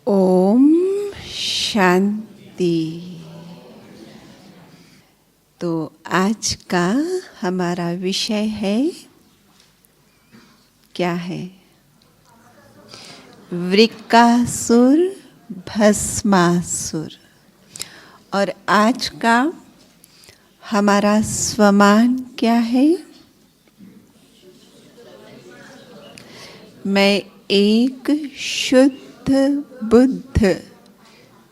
ओम शांति। तो आज का हमारा विषय है, क्या है? वृकासुर भस्मासुर। और आज का हमारा स्वमान क्या है? मैं एक शुद्ध बुद्ध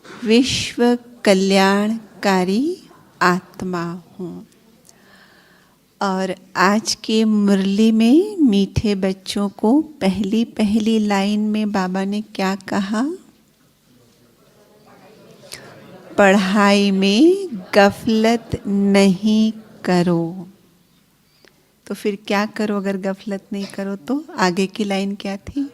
विश्व कल्याणकारी आत्मा हूँ। और आज की मुरली में मीठे बच्चों को पहली पहली लाइन में बाबा ने क्या कहा? पढ़ाई में गफलत नहीं करो। तो फिर क्या करो अगर गफलत नहीं करो तो? आगे की लाइन क्या थी?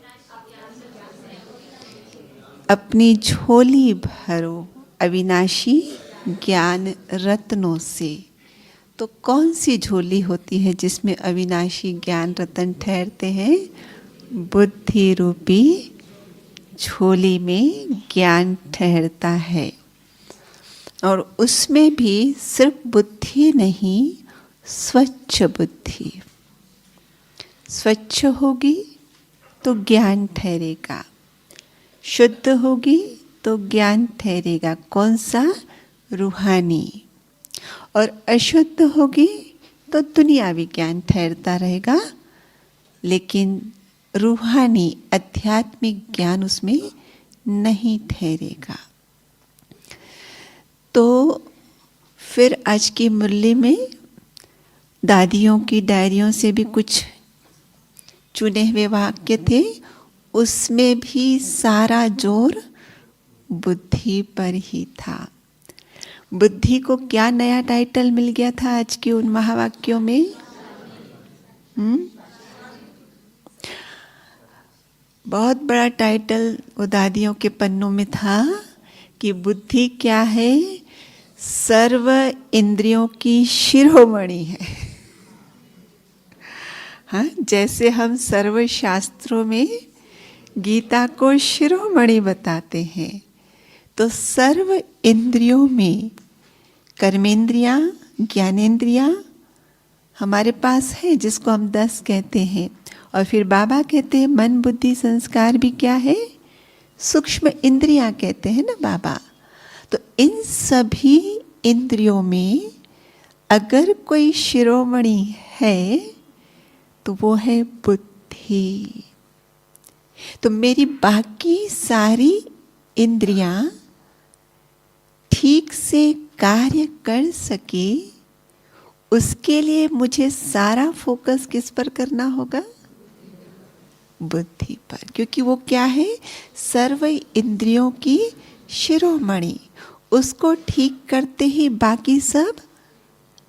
अपनी झोली भरो अविनाशी ज्ञान रत्नों से। तो कौन सी झोली होती है जिसमें अविनाशी ज्ञान रत्न ठहरते हैं? बुद्धि रूपी झोली में ज्ञान ठहरता है। और उसमें भी सिर्फ बुद्धि नहीं, स्वच्छ बुद्धि। स्वच्छ होगी तो ज्ञान ठहरेगा, शुद्ध होगी तो ज्ञान ठहरेगा। कौन सा? रूहानी। और अशुद्ध होगी तो दुनियावी ज्ञान ठहरता रहेगा, लेकिन रूहानी आध्यात्मिक ज्ञान उसमें नहीं ठहरेगा। तो फिर आज की मुरली में दादियों की डायरियों से भी कुछ चुने हुए वाक्य थे। उसमें भी सारा जोर बुद्धि पर ही था। बुद्धि को क्या नया टाइटल मिल गया था आज के उन महावाक्यों में? बहुत बड़ा टाइटल वो दादियों के पन्नों में था कि बुद्धि क्या है? सर्व इंद्रियों की शिरोमणि है। हाँ, जैसे हम सर्व शास्त्रों में गीता को शिरोमणि बताते हैं, तो सर्व इंद्रियों में कर्मेंद्रियां, ज्ञानेंद्रियां हमारे पास है, जिसको हम 10 कहते हैं। और फिर बाबा कहते हैं मन बुद्धि संस्कार भी क्या है? सूक्ष्म इंद्रियां कहते हैं ना बाबा। तो इन सभी इंद्रियों में अगर कोई शिरोमणि है तो वो है बुद्धि। तो मेरी बाकी सारी इंद्रियां ठीक से कार्य कर सके, उसके लिए मुझे सारा फोकस किस पर करना होगा? बुद्धि पर। क्योंकि वो क्या है? सर्व इंद्रियों की शिरोमणि। उसको ठीक करते ही बाकी सब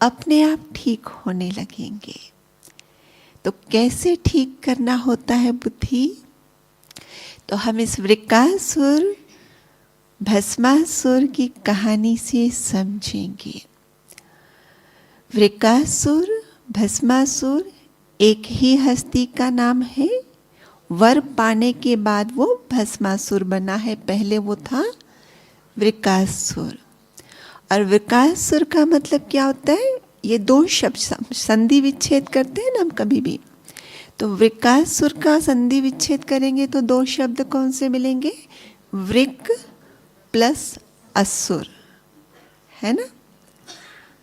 अपने आप ठीक होने लगेंगे। तो कैसे ठीक करना होता है बुद्धि? तो हम इस वृकासुर भस्मासुर की कहानी से समझेंगे। वृकासुर भस्मासुर एक ही हस्ती का नाम है। वर पाने के बाद वो भस्मासुर बना है, पहले वो था वृकासुर। और वृकासुर का मतलब क्या होता है? ये 2 शब्द संधि विच्छेद करते हैं ना हम कभी भी। तो वृकासुर का संधि विच्छेद करेंगे तो 2 शब्द कौन से मिलेंगे? वृक प्लस असुर, है ना।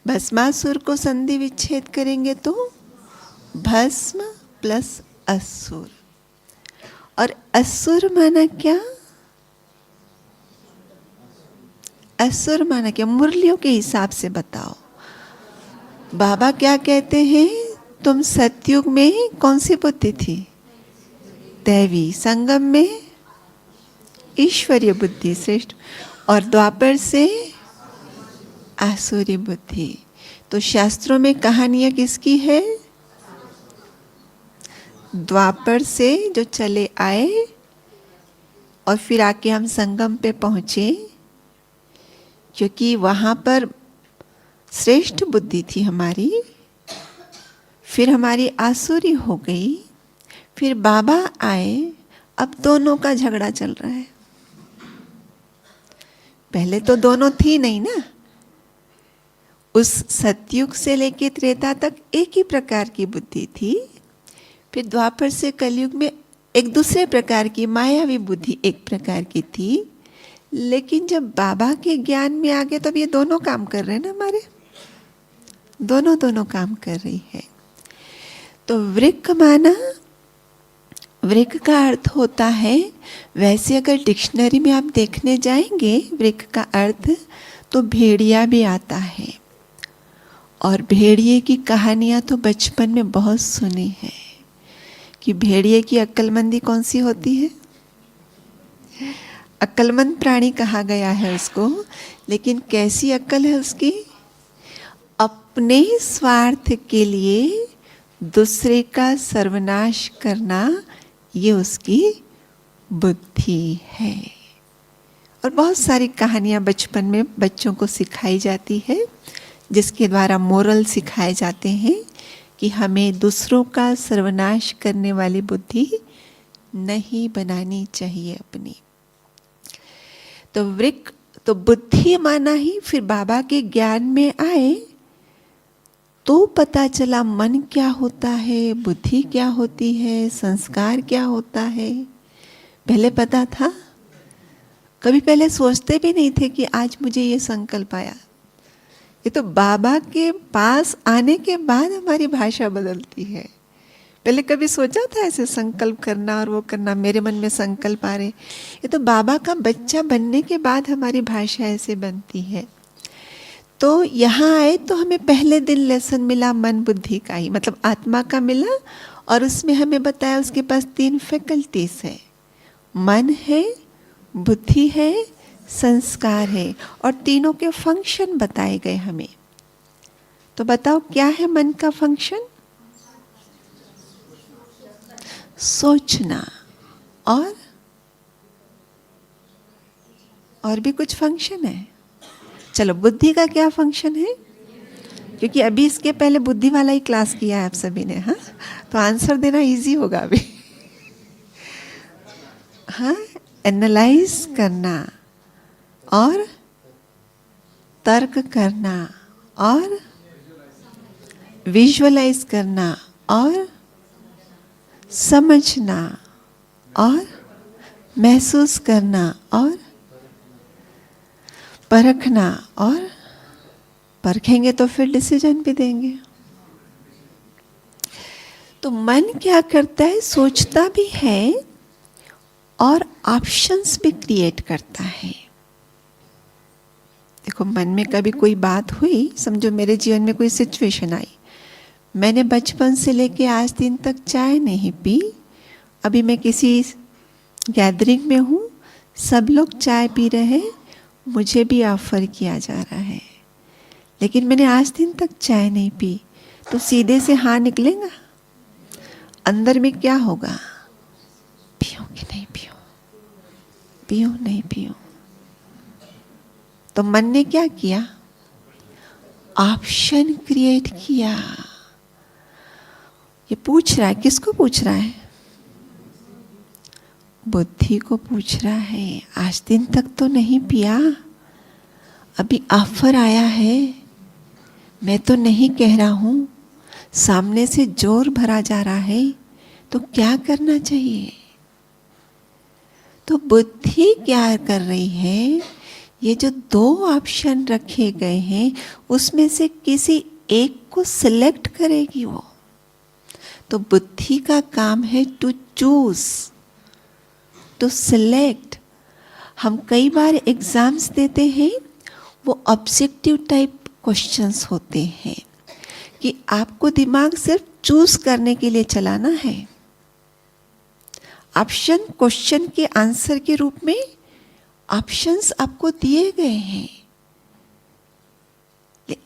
भस्मासुर को संधि विच्छेद करेंगे तो भस्म प्लस असुर। और असुर माना क्या? असुर माना क्या? मुरलियों के हिसाब से बताओ। बाबा क्या कहते हैं? तुम सतयुग में कौन सी बुद्धि थी? दैवी। संगम में ईश्वरीय बुद्धि श्रेष्ठ। और द्वापर से आसुरी बुद्धि। तो शास्त्रों में कहानियां किसकी है? द्वापर से जो चले आए और फिर आके हम संगम पे पहुंचे, क्योंकि वहां पर श्रेष्ठ बुद्धि थी हमारी। फिर हमारी आसुरी हो गई, फिर बाबा आए, अब दोनों का झगड़ा चल रहा है। पहले तो दोनों थी नहीं ना। उस सतयुग से लेके त्रेता तक एक ही प्रकार की बुद्धि थी, फिर द्वापर से कलयुग में एक दूसरे प्रकार की मायावी बुद्धि एक प्रकार की थी। लेकिन जब बाबा के ज्ञान में आ गए तब ये दोनों काम कर रहे हैं ना, हमारे दोनों काम कर रही है। तो वृक्क माना, वृक्क का अर्थ होता है, वैसे अगर डिक्शनरी में आप देखने जाएंगे वृक्क का अर्थ तो भेड़िया भी आता है। और भेड़िए की कहानियां तो बचपन में बहुत सुनी है कि भेड़िए की अक्लमंदी कौन सी होती है। अक्लमंद प्राणी कहा गया है उसको, लेकिन कैसी अक्ल है उसकी? अपने स्वार्थ के लिए दूसरे का सर्वनाश करना, ये उसकी बुद्धि है। और बहुत सारी कहानियां बचपन में बच्चों को सिखाई जाती है, जिसके द्वारा मोरल सिखाए जाते हैं कि हमें दूसरों का सर्वनाश करने वाली बुद्धि नहीं बनानी चाहिए अपनी। तो वृक्क तो बुद्धि माना ही, फिर बाबा के ज्ञान में आए तो पता चला मन क्या होता है, बुद्धि क्या होती है, संस्कार क्या होता है। पहले पता था? कभी पहले सोचते भी नहीं थे कि आज मुझे ये संकल्प आया। ये तो बाबा के पास आने के बाद हमारी भाषा बदलती है। पहले कभी सोचा था ऐसे संकल्प करना और वो करना? मेरे मन में संकल्प आ रहे, ये तो बाबा का बच्चा बनने के बाद हमारी भाषा ऐसे बनती है। तो यहाँ आए तो हमें पहले दिन लेसन मिला मन बुद्धि का ही, मतलब आत्मा का मिला। और उसमें हमें बताया उसके पास 3 फैकल्टीज है, मन है, बुद्धि है, संस्कार है। और तीनों के फंक्शन बताए गए हमें। तो बताओ क्या है मन का फंक्शन? सोचना। और भी कुछ फंक्शन है? चलो, बुद्धि का क्या फंक्शन है? क्योंकि अभी इसके पहले बुद्धि वाला ही क्लास किया है आप सभी ने, हाँ, तो आंसर देना इजी होगा अभी। हाँ, एनालाइज करना और तर्क करना और विजुअलाइज करना और समझना और महसूस करना और परखना, और परखेंगे तो फिर डिसीजन भी देंगे। तो मन क्या करता है? सोचता भी है और ऑप्शंस भी क्रिएट करता है। देखो, मन में कभी कोई बात हुई, समझो मेरे जीवन में कोई सिचुएशन आई, मैंने बचपन से लेके आज दिन तक चाय नहीं पी। अभी मैं किसी गैदरिंग में हूँ, सब लोग चाय पी रहे हैं, मुझे भी ऑफर किया जा रहा है, लेकिन मैंने आज दिन तक चाय नहीं पी। तो सीधे से हाँ निकलेगा? अंदर में क्या होगा? पियो कि नहीं पियो, पियो नहीं पियो। तो मन ने क्या किया? ऑप्शन क्रिएट किया। ये पूछ रहा है, किसको पूछ रहा है? बुद्धि को पूछ रहा है। आज दिन तक तो नहीं पिया, अभी ऑफर आया है, मैं तो नहीं कह रहा हूं, सामने से जोर भरा जा रहा है, तो क्या करना चाहिए? तो बुद्धि क्या कर रही है? ये जो 2 ऑप्शन रखे गए हैं उसमें से किसी एक को सिलेक्ट करेगी वो। तो बुद्धि का काम है टू चूज, टू सिलेक्ट। हम कई बार एग्जाम्स देते हैं, वो ऑब्जेक्टिव टाइप क्वेश्चंस होते हैं कि आपको दिमाग सिर्फ चूज करने के लिए चलाना है। ऑप्शन क्वेश्चन के आंसर के रूप में ऑप्शंस आपको दिए गए हैं,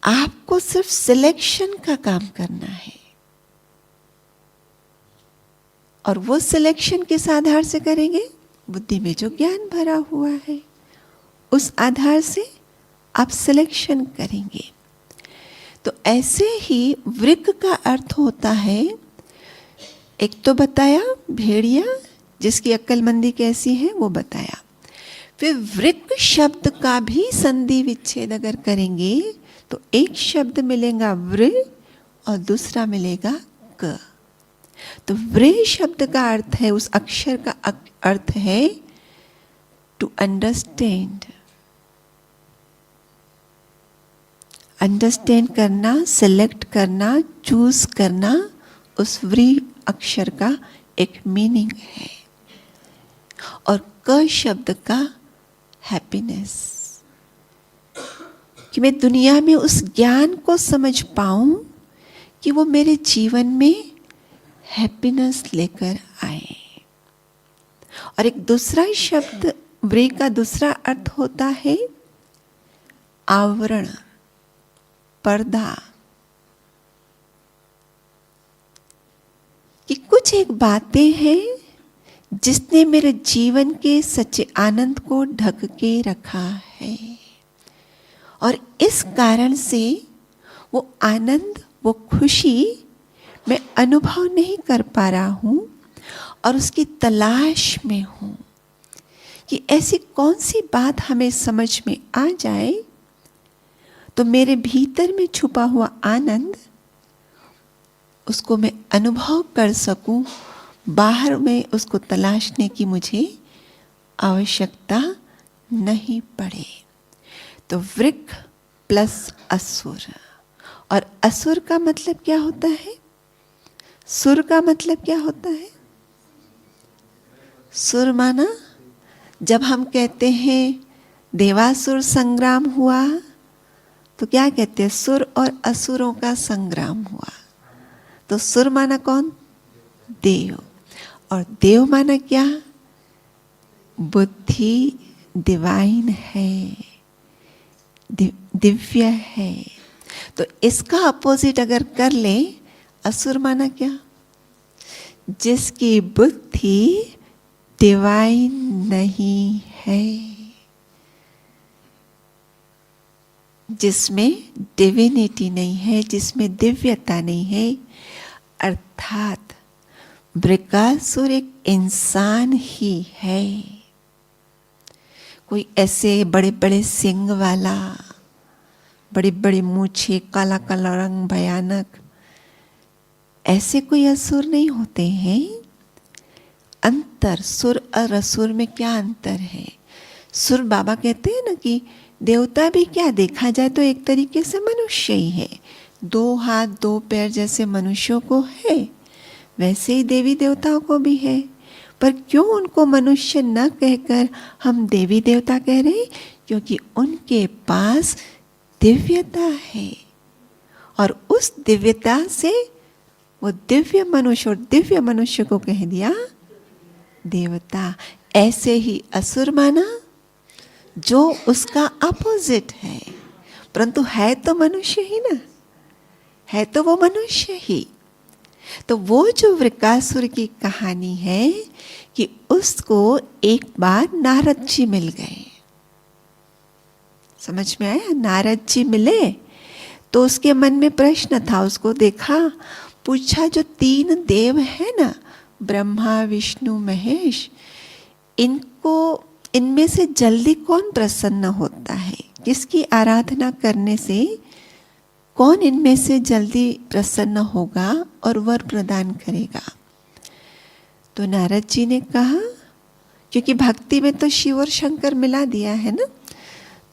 आपको सिर्फ सिलेक्शन का काम करना है। और वो सिलेक्शन किस आधार से करेंगे? बुद्धि में जो ज्ञान भरा हुआ है उस आधार से आप सिलेक्शन करेंगे। तो ऐसे ही वृक्क का अर्थ होता है, एक तो बताया भेड़िया जिसकी अक्लमंदी कैसी है वो बताया, फिर वृक्क शब्द का भी संधि विच्छेद अगर करेंगे तो एक शब्द मिलेगा वृ और दूसरा मिलेगा क। तो वृ शब्द का अर्थ है, उस अक्षर का अर्थ है टू अंडरस्टैंड, अंडरस्टैंड करना, सेलेक्ट करना, चूज करना, उस वृ अक्षर का एक मीनिंग है। और क शब्द का हैप्पीनेस, कि मैं दुनिया में उस ज्ञान को समझ पाऊं कि वो मेरे जीवन में हैप्पीनेस लेकर आए। और एक दूसरा शब्द वृ का दूसरा अर्थ होता है आवरण, पर्दा, कि कुछ एक बातें हैं जिसने मेरे जीवन के सच्चे आनंद को ढक के रखा है, और इस कारण से वो आनंद, वो खुशी मैं अनुभव नहीं कर पा रहा हूं और उसकी तलाश में हूं कि ऐसी कौन सी बात हमें समझ में आ जाए तो मेरे भीतर में छुपा हुआ आनंद, उसको मैं अनुभव कर सकूं, बाहर में उसको तलाशने की मुझे आवश्यकता नहीं पड़े। तो वृक्क प्लस असुर, और असुर का मतलब क्या होता है? सुर का मतलब क्या होता है? सुर माना, जब हम कहते हैं देवासुर संग्राम हुआ तो क्या कहते हैं? सुर और असुरों का संग्राम हुआ। तो सुर माना कौन? देव। और देव माना क्या? बुद्धि डिवाइन है, दिव्य है। तो इसका अपोजिट अगर कर ले, असुर माना क्या? जिसकी बुद्धि डिवाइन नहीं है, जिसमें डिविनिटी नहीं है, जिसमें दिव्यता नहीं है। अर्थात वृकासुर एक इंसान ही है, कोई ऐसे बड़े बड़े सींग वाला, बड़ी बड़ी मूछे, काला काला रंग, भयानक, ऐसे कोई असुर नहीं होते हैं। अंतर सुर और असुर में क्या अंतर है? सुर बाबा कहते हैं ना कि देवता भी क्या देखा जाए तो एक तरीके से मनुष्य ही है, 2 हाथ 2 पैर जैसे मनुष्यों को है, वैसे ही देवी देवताओं को भी है। पर क्यों उनको मनुष्य न कहकर हम देवी देवता कह रहे? क्योंकि उनके पास दिव्यता है, और उस दिव्यता से वो दिव्य मनुष्य, और दिव्य मनुष्य को कह दिया देवता। ऐसे ही असुर माना जो उसका अपोजिट है, परंतु है तो मनुष्य ही ना, है तो वो मनुष्य ही। तो वो जो वृकासुर की कहानी है कि उसको एक बार नारद जी मिल गए। समझ में आया? नारद जी मिले तो उसके मन में प्रश्न था, उसको देखा, पूछा जो 3 देव है ना, ब्रह्मा विष्णु महेश, इनमें से जल्दी कौन प्रसन्न होता है? किसकी आराधना करने से कौन इनमें से जल्दी प्रसन्न होगा और वर प्रदान करेगा? तो नारद जी ने कहा, क्योंकि भक्ति में तो शिव और शंकर मिला दिया है ना,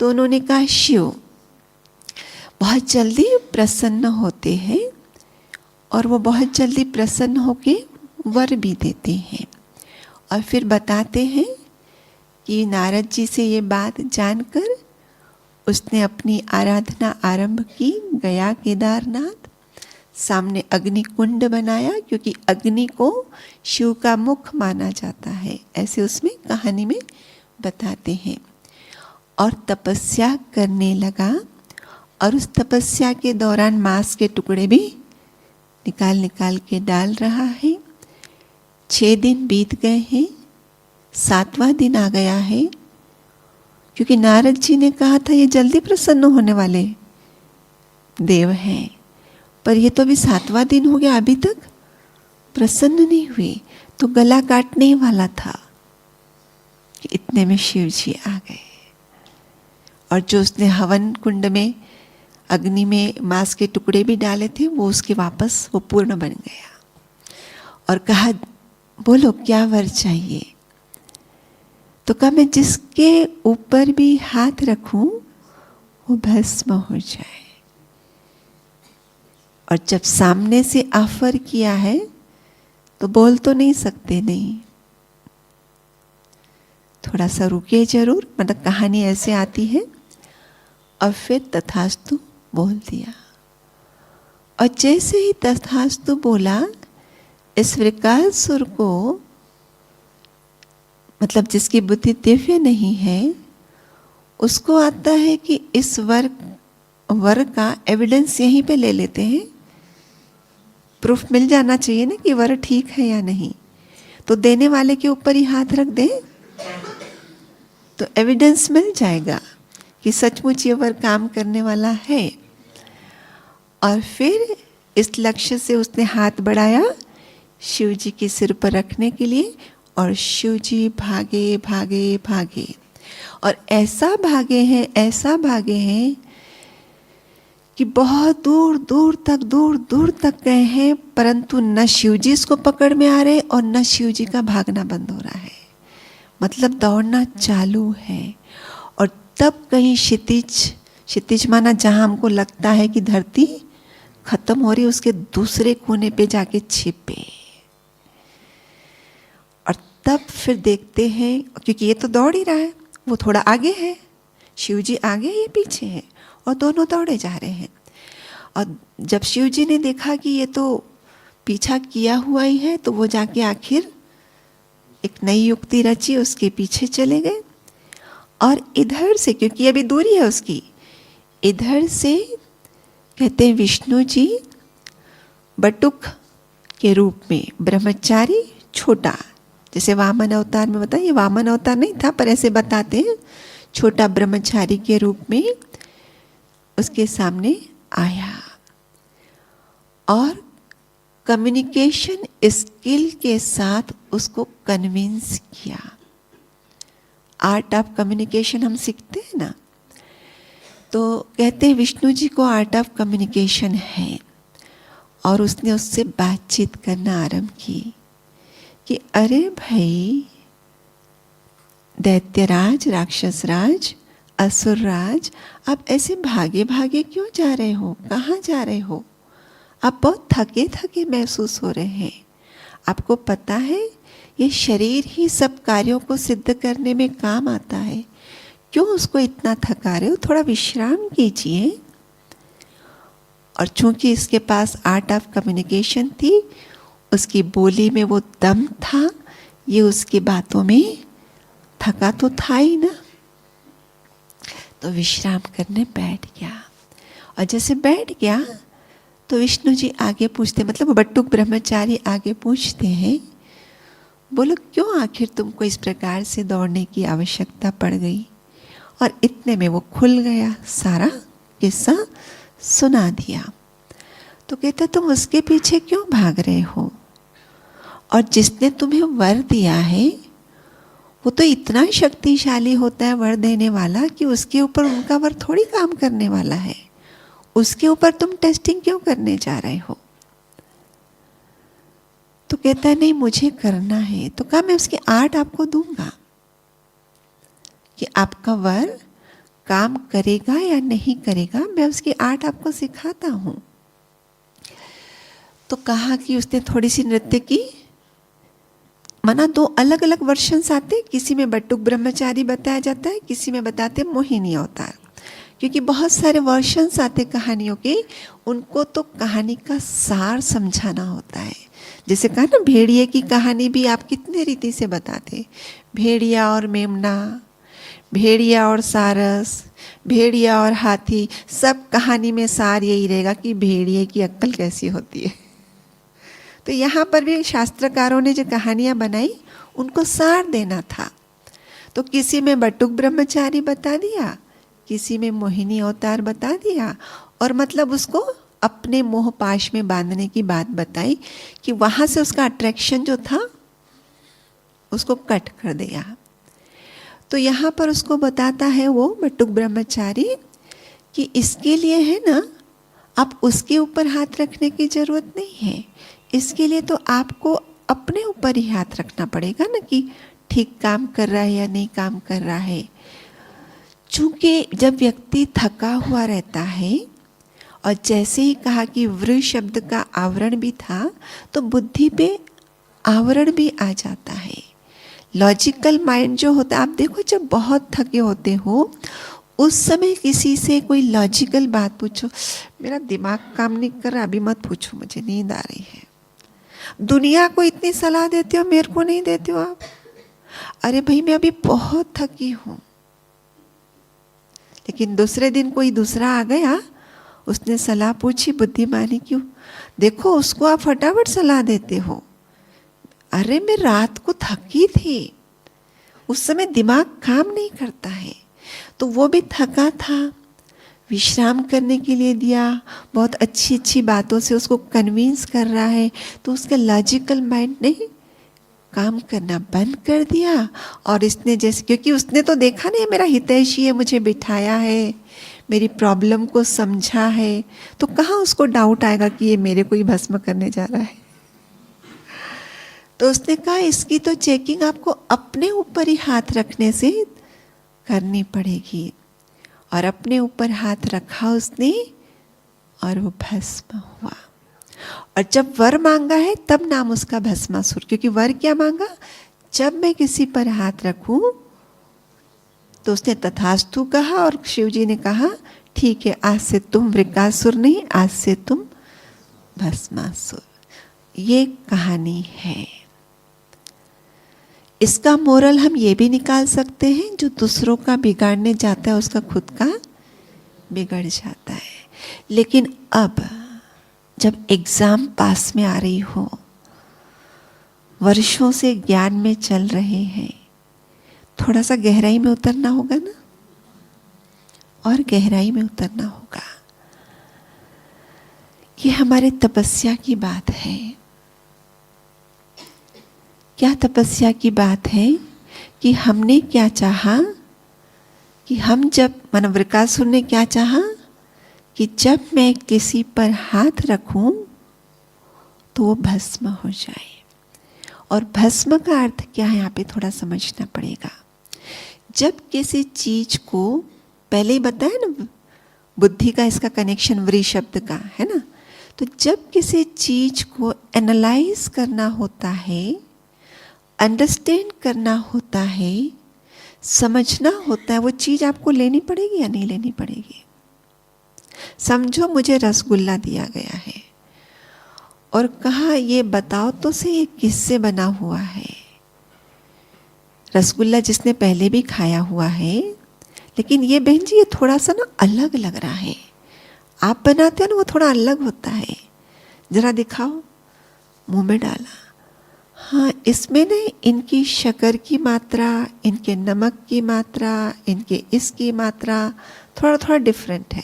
तो उन्होंने कहा शिव बहुत जल्दी प्रसन्न होते हैं और वो बहुत जल्दी प्रसन्न होके वर भी देते हैं। और फिर बताते हैं कि नारद जी से ये बात जानकर उसने अपनी आराधना आरंभ की, गया केदारनाथ, सामने अग्नि कुंड बनाया, क्योंकि अग्नि को शिव का मुख माना जाता है, ऐसे उसमें कहानी में बताते हैं। और तपस्या करने लगा, और उस तपस्या के दौरान मांस के टुकड़े भी निकाल निकाल के डाल रहा है। 6 दिन बीत गए हैं, 7वां दिन आ गया है, क्योंकि नारद जी ने कहा था ये जल्दी प्रसन्न होने वाले देव हैं, पर ये तो अभी 7वां दिन हो गया, अभी तक प्रसन्न नहीं हुए, तो गला काटने वाला था। कि इतने में शिव जी आ गए और जो उसने हवन कुंड में अग्नि में मांस के टुकड़े भी डाले थे वो उसके वापस वो पूर्ण बन गया और कहा बोलो क्या वर चाहिए। तो कहा मैं जिसके ऊपर भी हाथ रखूं वो भस्म हो जाए। और जब सामने से ऑफर किया है तो बोल तो नहीं सकते नहीं, थोड़ा सा रुकिए जरूर, मतलब कहानी ऐसे आती है। और फिर तथास्तु बोल दिया और जैसे ही तथास्तु बोला इस वृकासुर को, मतलब जिसकी बुद्धि दिव्य नहीं है, उसको आता है कि इस वर का एविडेंस यहीं पे ले लेते हैं, प्रूफ मिल जाना चाहिए ना कि वर ठीक है या नहीं, तो देने वाले के ऊपर ही हाथ रख दें तो एविडेंस मिल जाएगा कि सचमुच ये वर काम करने वाला है। और फिर इस लक्ष्य से उसने हाथ बढ़ाया शिव जी के सिर पर रखने के लिए और शिव जी भागे भागे भागे और ऐसा भागे हैं कि बहुत दूर दूर तक गए हैं, परंतु न शिव जी इसको पकड़ में आ रहे और न शिव जी का भागना बंद हो रहा है, मतलब दौड़ना चालू है। और तब कहीं क्षितिज माना जहां हमको लगता है कि धरती खत्म हो रही, उसके दूसरे कोने पे जाके छिपे। और तब फिर देखते हैं, क्योंकि ये तो दौड़ ही रहा है, वो थोड़ा आगे है, शिव जी आगे ये पीछे है और दोनों दौड़े जा रहे हैं। और जब शिव जी ने देखा कि ये तो पीछा किया हुआ ही है, तो वो जाके आखिर एक नई युक्ति रची, उसके पीछे चले गए। और इधर से, क्योंकि अभी दूरी है उसकी, इधर से कहते हैं विष्णु जी बटुक के रूप में ब्रह्मचारी छोटा, जैसे वामन अवतार में बताया, ये वामन अवतार नहीं था पर ऐसे बताते हैं, छोटा ब्रह्मचारी के रूप में उसके सामने आया और कम्युनिकेशन स्किल के साथ उसको कन्विंस किया। आर्ट ऑफ कम्युनिकेशन हम सीखते हैं ना, तो कहते हैं विष्णु जी को आर्ट ऑफ कम्युनिकेशन है और उसने उससे बातचीत करना आरंभ की कि अरे भाई दैत्यराज, राक्षसराज, असुरराज, आप ऐसे भागे भागे क्यों जा रहे हो, कहाँ जा रहे हो, आप बहुत थके थके महसूस हो रहे हैं, आपको पता है ये शरीर ही सब कार्यों को सिद्ध करने में काम आता है, क्यों उसको इतना थका रहे हो, थोड़ा विश्राम कीजिए। और चूंकि इसके पास आर्ट ऑफ कम्युनिकेशन थी, उसकी बोली में वो दम था, ये उसकी बातों में थका तो था ही ना, तो विश्राम करने बैठ गया। और जैसे बैठ गया तो विष्णु जी आगे पूछते, मतलब बटुक ब्रह्मचारी आगे पूछते हैं, बोलो क्यों आखिर तुमको इस प्रकार से दौड़ने की आवश्यकता पड़ गई। और इतने में वो खुल गया, सारा किस्सा सुना दिया। तो कहता तुम उसके पीछे क्यों भाग रहे हो, और जिसने तुम्हें वर दिया है वो तो इतना शक्तिशाली होता है वर देने वाला कि उसके ऊपर उनका वर थोड़ी काम करने वाला है, उसके ऊपर तुम टेस्टिंग क्यों करने जा रहे हो। तो कहता है नहीं मुझे करना है। तो कहा मैं उसकी आर्ट आपको दूंगा कि आपका वर काम करेगा या नहीं करेगा, मैं उसकी आर्ट आपको सिखाता हूं। तो कहा कि उसने थोड़ी सी नृत्य की, माना दो अलग अलग वर्शंस आते, किसी में बटुक ब्रह्मचारी बताया जाता है, किसी में बताते मोहिनी अवतार, क्योंकि बहुत सारे वर्शंस आते कहानियों के, उनको तो कहानी का सार समझाना होता है। जैसे कहा ना भेड़िए की कहानी भी आप कितने रीति से बताते, भेड़िया और मेमना, भेड़िया और सारस, भेड़िया और हाथी, सब कहानी में सार यही रहेगा कि भेड़िए की अक्ल कैसी होती है। तो यहाँ पर भी शास्त्रकारों ने जो कहानियाँ बनाई उनको सार देना था। तो किसी में बटुक ब्रह्मचारी बता दिया, किसी में मोहिनी अवतार बता दिया, और मतलब उसको अपने मोह पाश में बांधने की बात बताई कि वहाँ से उसका अट्रैक्शन जो था उसको कट कर दिया। तो यहाँ पर उसको बताता है वो बटुक ब्रह्मचारी कि इसके लिए है ना, आप उसके ऊपर हाथ रखने की जरूरत नहीं है। इसके लिए तो आपको अपने ऊपर ही हाथ रखना पड़ेगा ना कि ठीक काम कर रहा है या नहीं काम कर रहा है। चूंकि जब व्यक्ति थका हुआ रहता है, और जैसे ही कहा कि वृ शब्द का आवरण भी था, तो बुद्धि पे आवरण भी आ जाता है। लॉजिकल माइंड जो होता है, आप देखो जब बहुत थके होते हो उस समय किसी से कोई लॉजिकल बात पूछो, मेरा दिमाग काम नहीं कर रहा, अभी मत पूछो, मुझे नींद आ रही है। दुनिया को इतनी सलाह देते हो, मेरे को नहीं देते हो आप। अरे भाई मैं अभी बहुत थकी हूं। लेकिन दूसरे दिन कोई दूसरा आ गया, उसने सलाह पूछी, बुद्धिमानी क्यों, देखो उसको आप फटाफट सलाह देते हो। अरे मैं रात को थकी थी, उस समय दिमाग काम नहीं करता है। तो वो भी थका था, विश्राम करने के लिए दिया, बहुत अच्छी अच्छी बातों से उसको कन्विंस कर रहा है, तो उसका लॉजिकल माइंड ने काम करना बंद कर दिया। और इसने जैसे, क्योंकि उसने तो देखा नहीं मेरा हितैषी है, मुझे बिठाया है, मेरी प्रॉब्लम को समझा है, तो कहाँ उसको डाउट आएगा कि ये मेरे को ही भस्म करने जा रहा है। तो उसने कहा इसकी तो चेकिंग आपको अपने ऊपर ही हाथ रखने से करनी पड़ेगी। और अपने ऊपर हाथ रखा उसने और वो भस्म हुआ। और जब वर मांगा है तब नाम उसका भस्मासुर, क्योंकि वर क्या मांगा, जब मैं किसी पर हाथ रखूं, तो उसने तथास्तु कहा और शिव जी ने कहा ठीक है, आज से तुम वृकासुर नहीं, आज से तुम भस्मासुर। ये कहानी है। इसका मोरल हम ये भी निकाल सकते हैं, जो दूसरों का बिगाड़ने जाता है उसका खुद का बिगड़ जाता है। लेकिन अब जब एग्जाम पास में आ रही हो, वर्षों से ज्ञान में चल रहे हैं, थोड़ा सा गहराई में उतरना होगा ना, और गहराई में उतरना होगा। ये हमारे तपस्या की बात है। क्या तपस्या की बात है कि हमने क्या चाहा कि हम जब, मानव वृकासुर ने क्या चाहा कि जब मैं किसी पर हाथ रखूं तो वो भस्म हो जाए। और भस्म का अर्थ क्या है, यहाँ पे थोड़ा समझना पड़ेगा। जब किसी चीज को, पहले ही बताया ना, बुद्धि का इसका कनेक्शन व्री शब्द का है ना, तो जब किसी चीज को एनालाइज करना होता है, अंडरस्टैंड करना होता है, समझना होता है, वो चीज आपको लेनी पड़ेगी या नहीं लेनी पड़ेगी। समझो मुझे रसगुल्ला दिया गया है और कहा ये बताओ तो सही ये किससे बना हुआ है। रसगुल्ला जिसने पहले भी खाया हुआ है, लेकिन ये बहन जी ये थोड़ा सा ना अलग लग रहा है, आप बनाते हो ना वो थोड़ा अलग होता है, जरा दिखाओ। मुंह में डाला, हाँ इसमें नहीं, इनकी शक्कर की मात्रा, इनके नमक की मात्रा, इनके इसकी मात्रा थोड़ा थोड़ा डिफरेंट है।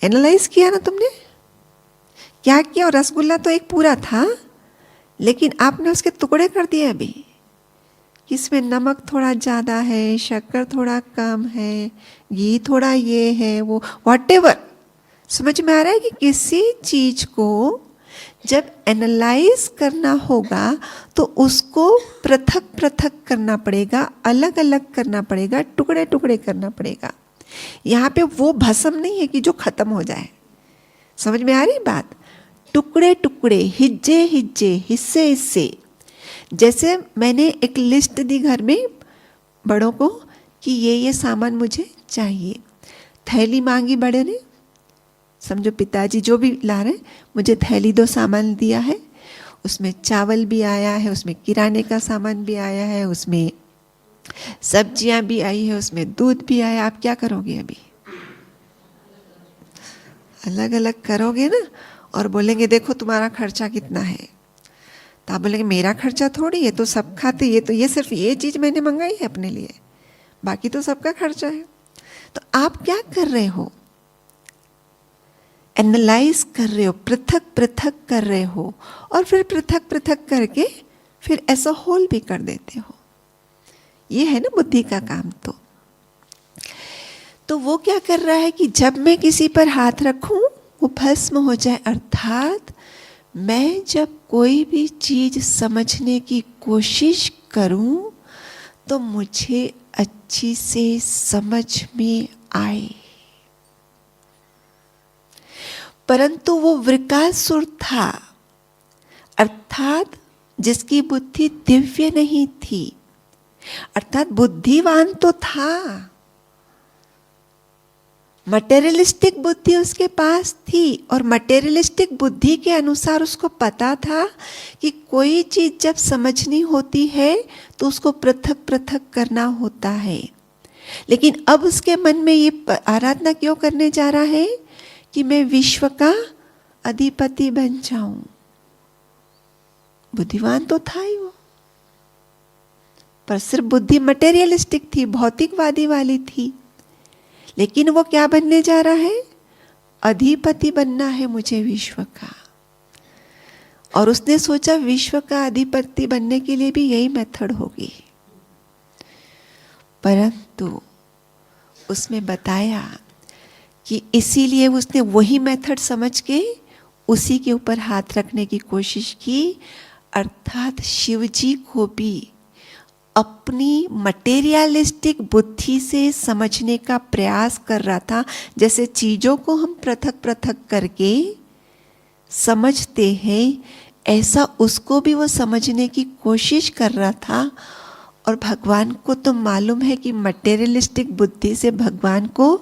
एनालाइज किया ना तुमने, क्या किया। और रसगुल्ला तो एक पूरा था, लेकिन आपने उसके टुकड़े कर दिए अभी। इसमें नमक थोड़ा ज़्यादा है, शक्कर थोड़ा कम है, घी थोड़ा ये है वो, व्हाटएवर। समझ में आ रहा है कि किसी चीज को जब एनालाइज करना होगा तो उसको पृथक पृथक करना पड़ेगा, अलग अलग करना पड़ेगा, टुकड़े टुकड़े करना पड़ेगा। यहाँ पे वो भस्म नहीं है कि जो खत्म हो जाए। समझ में आ रही बात, टुकड़े टुकड़े, हिज्जे हिज्जे, हिस्से हिस्से। जैसे मैंने एक लिस्ट दी घर में बड़ों को कि ये सामान मुझे चाहिए, थैली मांगी बड़े ने, समझो पिताजी जो भी ला रहे हैं, मुझे थैली दो, सामान दिया है, उसमें चावल भी आया है, उसमें किराने का सामान भी आया है, उसमें सब्जियां भी आई है, उसमें दूध भी आया। आप क्या करोगे अभी, अलग अलग करोगे ना, और बोलेंगे देखो तुम्हारा खर्चा कितना है। तो आप बोलेंगे मेरा खर्चा थोड़ी, ये तो सब खाते, ये तो ये सिर्फ ये चीज मैंने मंगाई है अपने लिए, बाकी तो सबका खर्चा है। तो आप क्या कर रहे हो, एनालाइज कर रहे हो, पृथक पृथक कर रहे हो, और फिर पृथक पृथक करके फिर ऐसा होल भी कर देते हो। ये है ना बुद्धि का काम। तो वो क्या कर रहा है कि जब मैं किसी पर हाथ रखूं वो भस्म हो जाए, अर्थात मैं जब कोई भी चीज समझने की कोशिश करूं तो मुझे अच्छी से समझ में आए। परंतु वो वृकासुर था, अर्थात जिसकी बुद्धि दिव्य नहीं थी, अर्थात बुद्धिवान तो था, मटेरियलिस्टिक बुद्धि उसके पास थी, और मटेरियलिस्टिक बुद्धि के अनुसार उसको पता था कि कोई चीज जब समझनी होती है तो उसको पृथक पृथक करना होता है। लेकिन अब उसके मन में ये आराधना क्यों करने जा रहा है कि मैं विश्व का अधिपति बन जाऊं। बुद्धिवान तो था ही वो, पर सिर्फ बुद्धि मटेरियलिस्टिक थी, भौतिकवादी वाली थी। लेकिन वो क्या बनने जा रहा है? अधिपति बनना है मुझे विश्व का। और उसने सोचा विश्व का अधिपति बनने के लिए भी यही मेथड होगी। परंतु उसमें बताया कि इसीलिए उसने वही मेथड समझ के उसी के ऊपर हाथ रखने की कोशिश की, अर्थात शिव जी को भी अपनी मटेरियलिस्टिक बुद्धि से समझने का प्रयास कर रहा था। जैसे चीजों को हम पृथक पृथक करके समझते हैं, ऐसा उसको भी वो समझने की कोशिश कर रहा था। और भगवान को तो मालूम है कि मटेरियलिस्टिक बुद्धि से भगवान को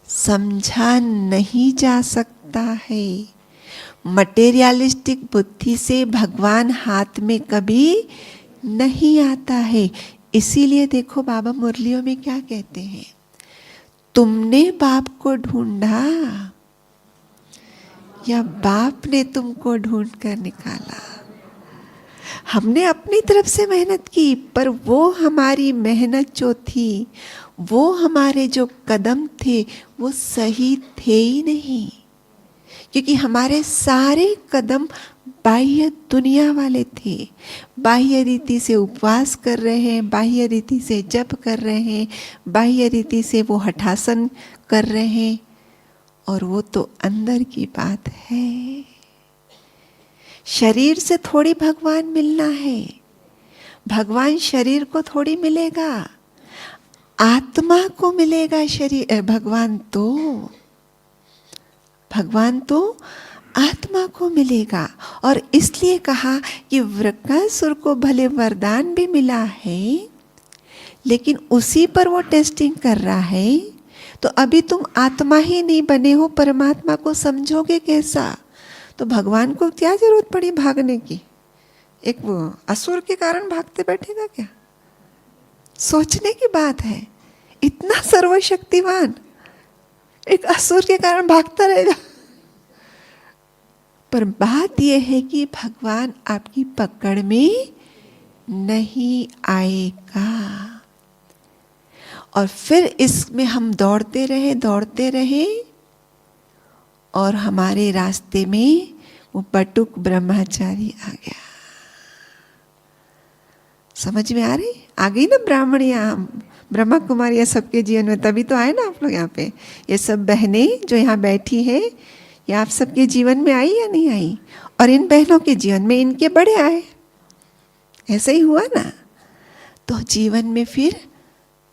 समझा नहीं जा सकता है। मटेरियलिस्टिक बुद्धि से भगवान हाथ में कभी नहीं आता है। इसीलिए देखो बाबा मुरलियों में क्या कहते हैं, तुमने बाप को ढूंढा या बाप ने तुमको ढूंढ कर निकाला। हमने अपनी तरफ से मेहनत की, पर वो हमारी मेहनत जो थी, वो हमारे जो कदम थे वो सही थे ही नहीं, क्योंकि हमारे सारे कदम बाह्य दुनिया वाले थे। बाह्य रीति से उपवास कर रहे हैं, बाह्य रीति से जप कर रहे हैं, बाह्य रीति से वो हठासन कर रहे हैं, और वो तो अंदर की बात है। शरीर से थोड़ी भगवान मिलना है, भगवान शरीर को थोड़ी मिलेगा, आत्मा को मिलेगा शरीर। भगवान तो आत्मा को मिलेगा। और इसलिए कहा कि वृकासुर को भले वरदान भी मिला है, लेकिन उसी पर वो टेस्टिंग कर रहा है। तो अभी तुम आत्मा ही नहीं बने हो, परमात्मा को समझोगे कैसा? तो भगवान को क्या जरूरत पड़ी भागने की? एक वो असुर के कारण भागते बैठेगा क्या? सोचने की बात है, इतना सर्वशक्तिवान एक असुर के कारण भागता रहेगा। पर बात यह है कि भगवान आपकी पकड़ में नहीं आएगा। और फिर इसमें हम दौड़ते रहे, और हमारे रास्ते में वो बटुक ब्रह्मचारी आ गया। समझ में आ रही? आ गई ना ब्राह्मणियां, ब्रह्मा कुमारियां सबके जीवन में, तभी तो आए ना आप लोग यहाँ पे। ये सब बहनें जो यहाँ बैठी हैं, ये आप सबके जीवन में आई या नहीं आई? और इन बहनों के जीवन में इनके बड़े आए, ऐसे ही हुआ ना। तो जीवन में फिर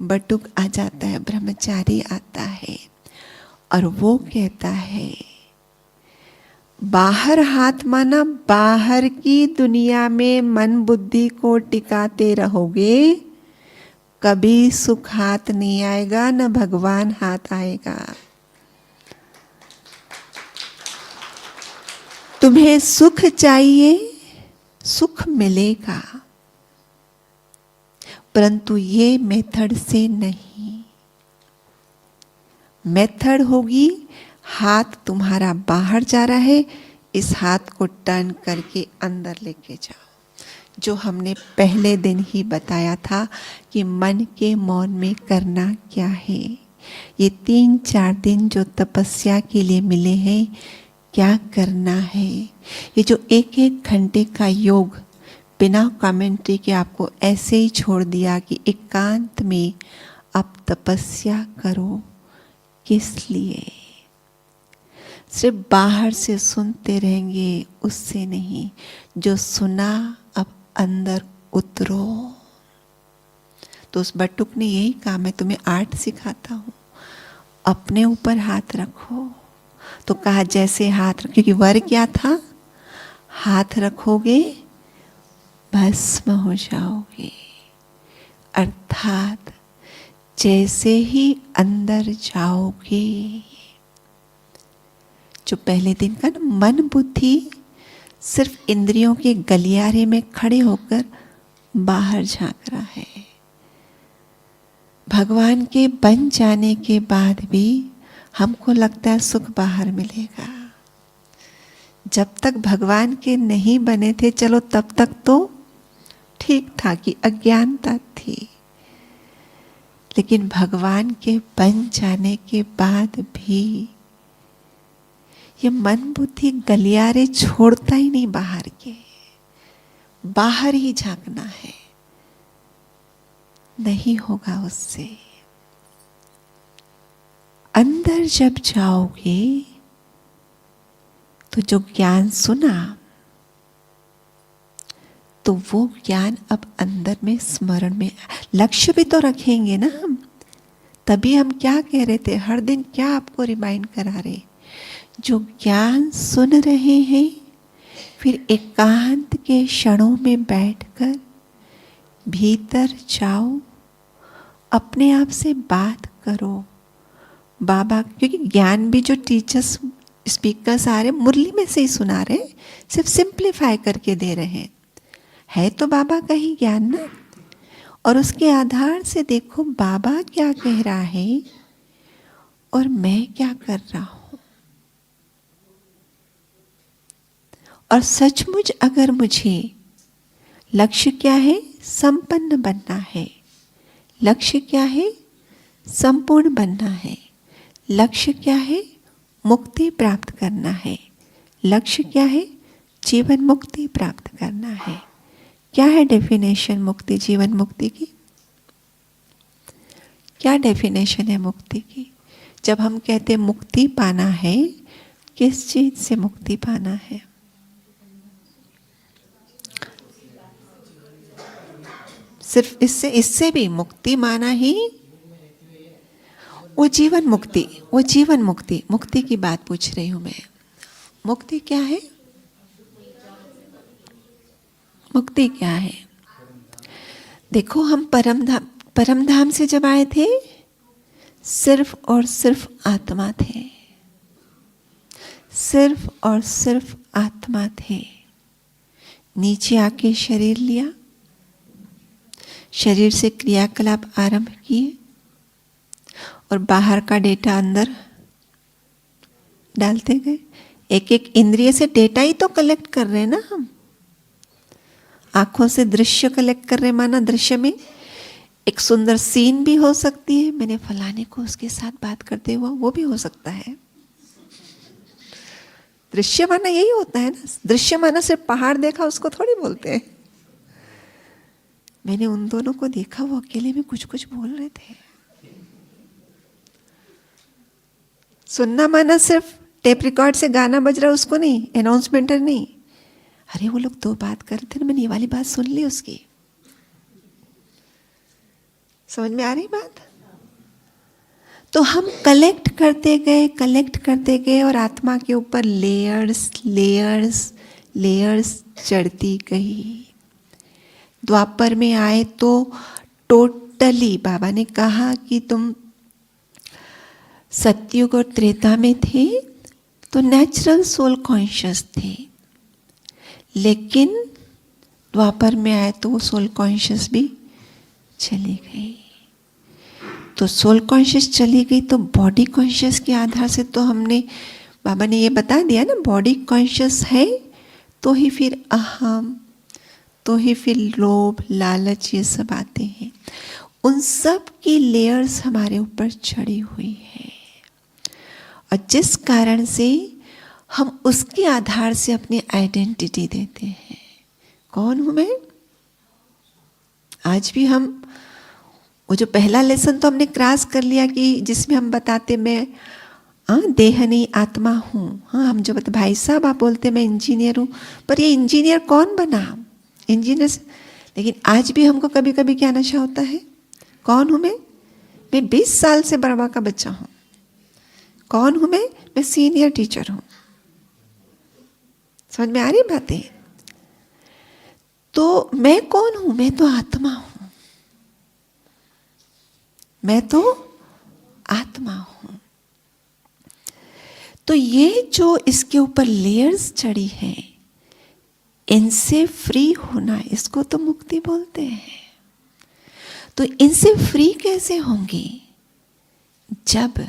बटुक आ जाता है, ब्रह्मचारी आता है, और वो कहता है बाहर हाथ माना, बाहर की दुनिया में मन बुद्धि को टिकाते रहोगे, कभी सुख हाथ नहीं आएगा, न भगवान हाथ आएगा। तुम्हें सुख चाहिए, सुख मिलेगा, परंतु ये मेथड से नहीं। मेथड होगी हाथ तुम्हारा बाहर जा रहा है, इस हाथ को टर्न करके अंदर लेके जाओ। जो हमने पहले दिन ही बताया था कि मन के मौन में करना क्या है। ये 3-4 दिन जो तपस्या के लिए मिले हैं, क्या करना है। ये जो 1-1 घंटे का योग बिना कमेंट्री के आपको ऐसे ही छोड़ दिया कि एकांत में आप तपस्या करो, किस लिए? सिर्फ बाहर से सुनते रहेंगे, उससे नहीं। जो सुना अब अंदर उतरो। तो उस बटुक ने यही कहा, मैं तुम्हें आर्ट सिखाता हूँ, अपने ऊपर हाथ रखो। तो कहा जैसे हाथ, क्योंकि वर क्या था, हाथ रखोगे भस्म हो जाओगे। अर्थात जैसे ही अंदर जाओगे, जो पहले दिन का ना मन बुद्धि सिर्फ इंद्रियों के गलियारे में खड़े होकर बाहर झांक रहा है। भगवान के बन जाने के बाद भी हमको लगता है सुख बाहर मिलेगा। जब तक भगवान के नहीं बने थे, चलो तब तक तो ठीक था कि अज्ञानता थी, लेकिन भगवान के बन जाने के बाद भी ये मन बुद्धि गलियारे छोड़ता ही नहीं बाहर के, बाहर ही झांकना है, नहीं होगा उससे। अंदर जब जाओगे तो जो ज्ञान सुना, तो वो ज्ञान अब अंदर में स्मरण में, लक्ष्य भी तो रखेंगे ना हम। तभी हम क्या कह रहे थे, हर दिन क्या आपको रिमाइंड करा रहे, जो ज्ञान सुन रहे हैं, फिर एकांत के क्षणों में बैठकर भीतर जाओ, अपने आप से बात करो। बाबा, क्योंकि ज्ञान भी जो टीचर्स स्पीकर्स आ रहे मुरली में से ही सुना रहे, सिर्फ सिंप्लीफाई करके दे रहे है तो बाबा का ही ज्ञान ना। और उसके आधार से देखो बाबा क्या कह रहा है और मैं क्या कर रहा हूं। और सचमुच अगर मुझे लक्ष्य क्या है, संपन्न बनना है, लक्ष्य क्या है, संपूर्ण बनना है, लक्ष्य क्या है, मुक्ति प्राप्त करना है, लक्ष्य क्या है, जीवन मुक्ति प्राप्त करना है। क्या है डेफिनेशन मुक्ति, जीवन मुक्ति की? क्या डेफिनेशन है मुक्ति की? जब हम कहते हैं मुक्ति पाना है, किस चीज से मुक्ति पाना है? सिर्फ इससे भी मुक्ति माना ही वो जीवन मुक्ति, वो जीवन मुक्ति, मुक्ति की बात पूछ रही हूं मैं। मुक्ति क्या है? मुक्ति क्या है? देखो हम परम धाम से जब आए थे, सिर्फ और सिर्फ आत्मा थे, सिर्फ और सिर्फ आत्मा थे। नीचे आके शरीर लिया, शरीर से क्रियाकलाप आरंभ किए और बाहर का डेटा अंदर डालते गए। एक एक इंद्रिय से डेटा ही तो कलेक्ट कर रहे हैं ना हम। आंखों से दृश्य कलेक्ट कर रहे, माना दृश्य में एक सुंदर सीन भी हो सकती है, मैंने फलाने को उसके साथ बात करते हुआ, वो भी हो सकता है। दृश्य माना यही होता है ना। दृश्य माना सिर्फ पहाड़ देखा उसको थोड़ी बोलते हैं। मैंने उन दोनों को देखा, वो अकेले में कुछ कुछ बोल रहे थे। सुनना माना सिर्फ टेप रिकॉर्ड से गाना बज रहा उसको नहीं, अनाउंसमेंटर नहीं, अरे वो लोग दो बात कर रहे थे ना, मैंने ये वाली बात सुन ली उसकी। समझ में आ रही बात? तो हम कलेक्ट करते गए और आत्मा के ऊपर लेयर्स लेयर्स लेयर्स चढ़ती गई। द्वापर में आए तो टोटली बाबा ने कहा कि तुम सतयुग और त्रेता में थे तो नेचुरल सोल कॉन्शियस थे, लेकिन द्वापर में आए तो वो सोल कॉन्शियस भी चली गई। तो सोल कॉन्शियस चली गई तो बॉडी कॉन्शियस के आधार से तो हमने, बाबा ने ये बता दिया ना, बॉडी कॉन्शियस है तो ही फिर अहम, तो ही फिर लोभ लालच, ये सब आते हैं। उन सब की लेयर्स हमारे ऊपर चढ़ी हुई है और जिस कारण से हम उसके आधार से अपनी आइडेंटिटी देते हैं। कौन हूं मैं? आज भी हम वो जो पहला लेसन तो हमने क्रॉस कर लिया कि जिसमें हम बताते मैं देह नहीं आत्मा हूँ। हाँ, हम जो भाई साहब आप बोलते मैं इंजीनियर हूँ, पर ये इंजीनियर कौन बना? इंजीनियर। लेकिन आज भी हमको कभी कभी क्या नशा होता है, कौन हूँ मैं 20 साल से बड़वा का बच्चा हूँ। कौन हूँ मैं सीनियर टीचर हूँ। समझ में आ रही बातें? तो मैं कौन हूँ? मैं तो आत्मा हूँ, मैं तो आत्मा हूँ। तो ये जो इसके ऊपर लेयर्स चढ़ी हैं, इनसे फ्री होना, इसको तो मुक्ति बोलते हैं। तो इनसे फ्री कैसे होंगे? जब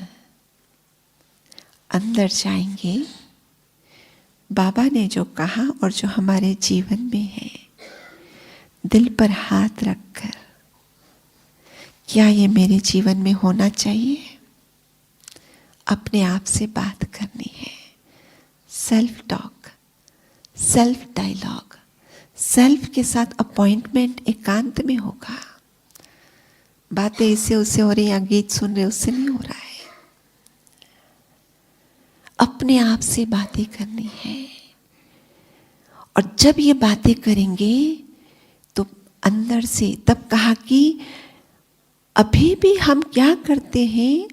अंदर जाएंगे, बाबा ने जो कहा और जो हमारे जीवन में है, दिल पर हाथ रखकर, क्या ये मेरे जीवन में होना चाहिए? अपने आप से बात करनी है। Self talk, self dialogue, self के साथ अपॉइंटमेंट एकांत में होगा। बातें इससे उससे हो रही, या गीत सुन रहे उससे नहीं हो रहा है। अपने आप से बातें करनी है। और जब ये बातें करेंगे तो अंदर से, तब कहा कि अभी भी हम क्या करते हैं,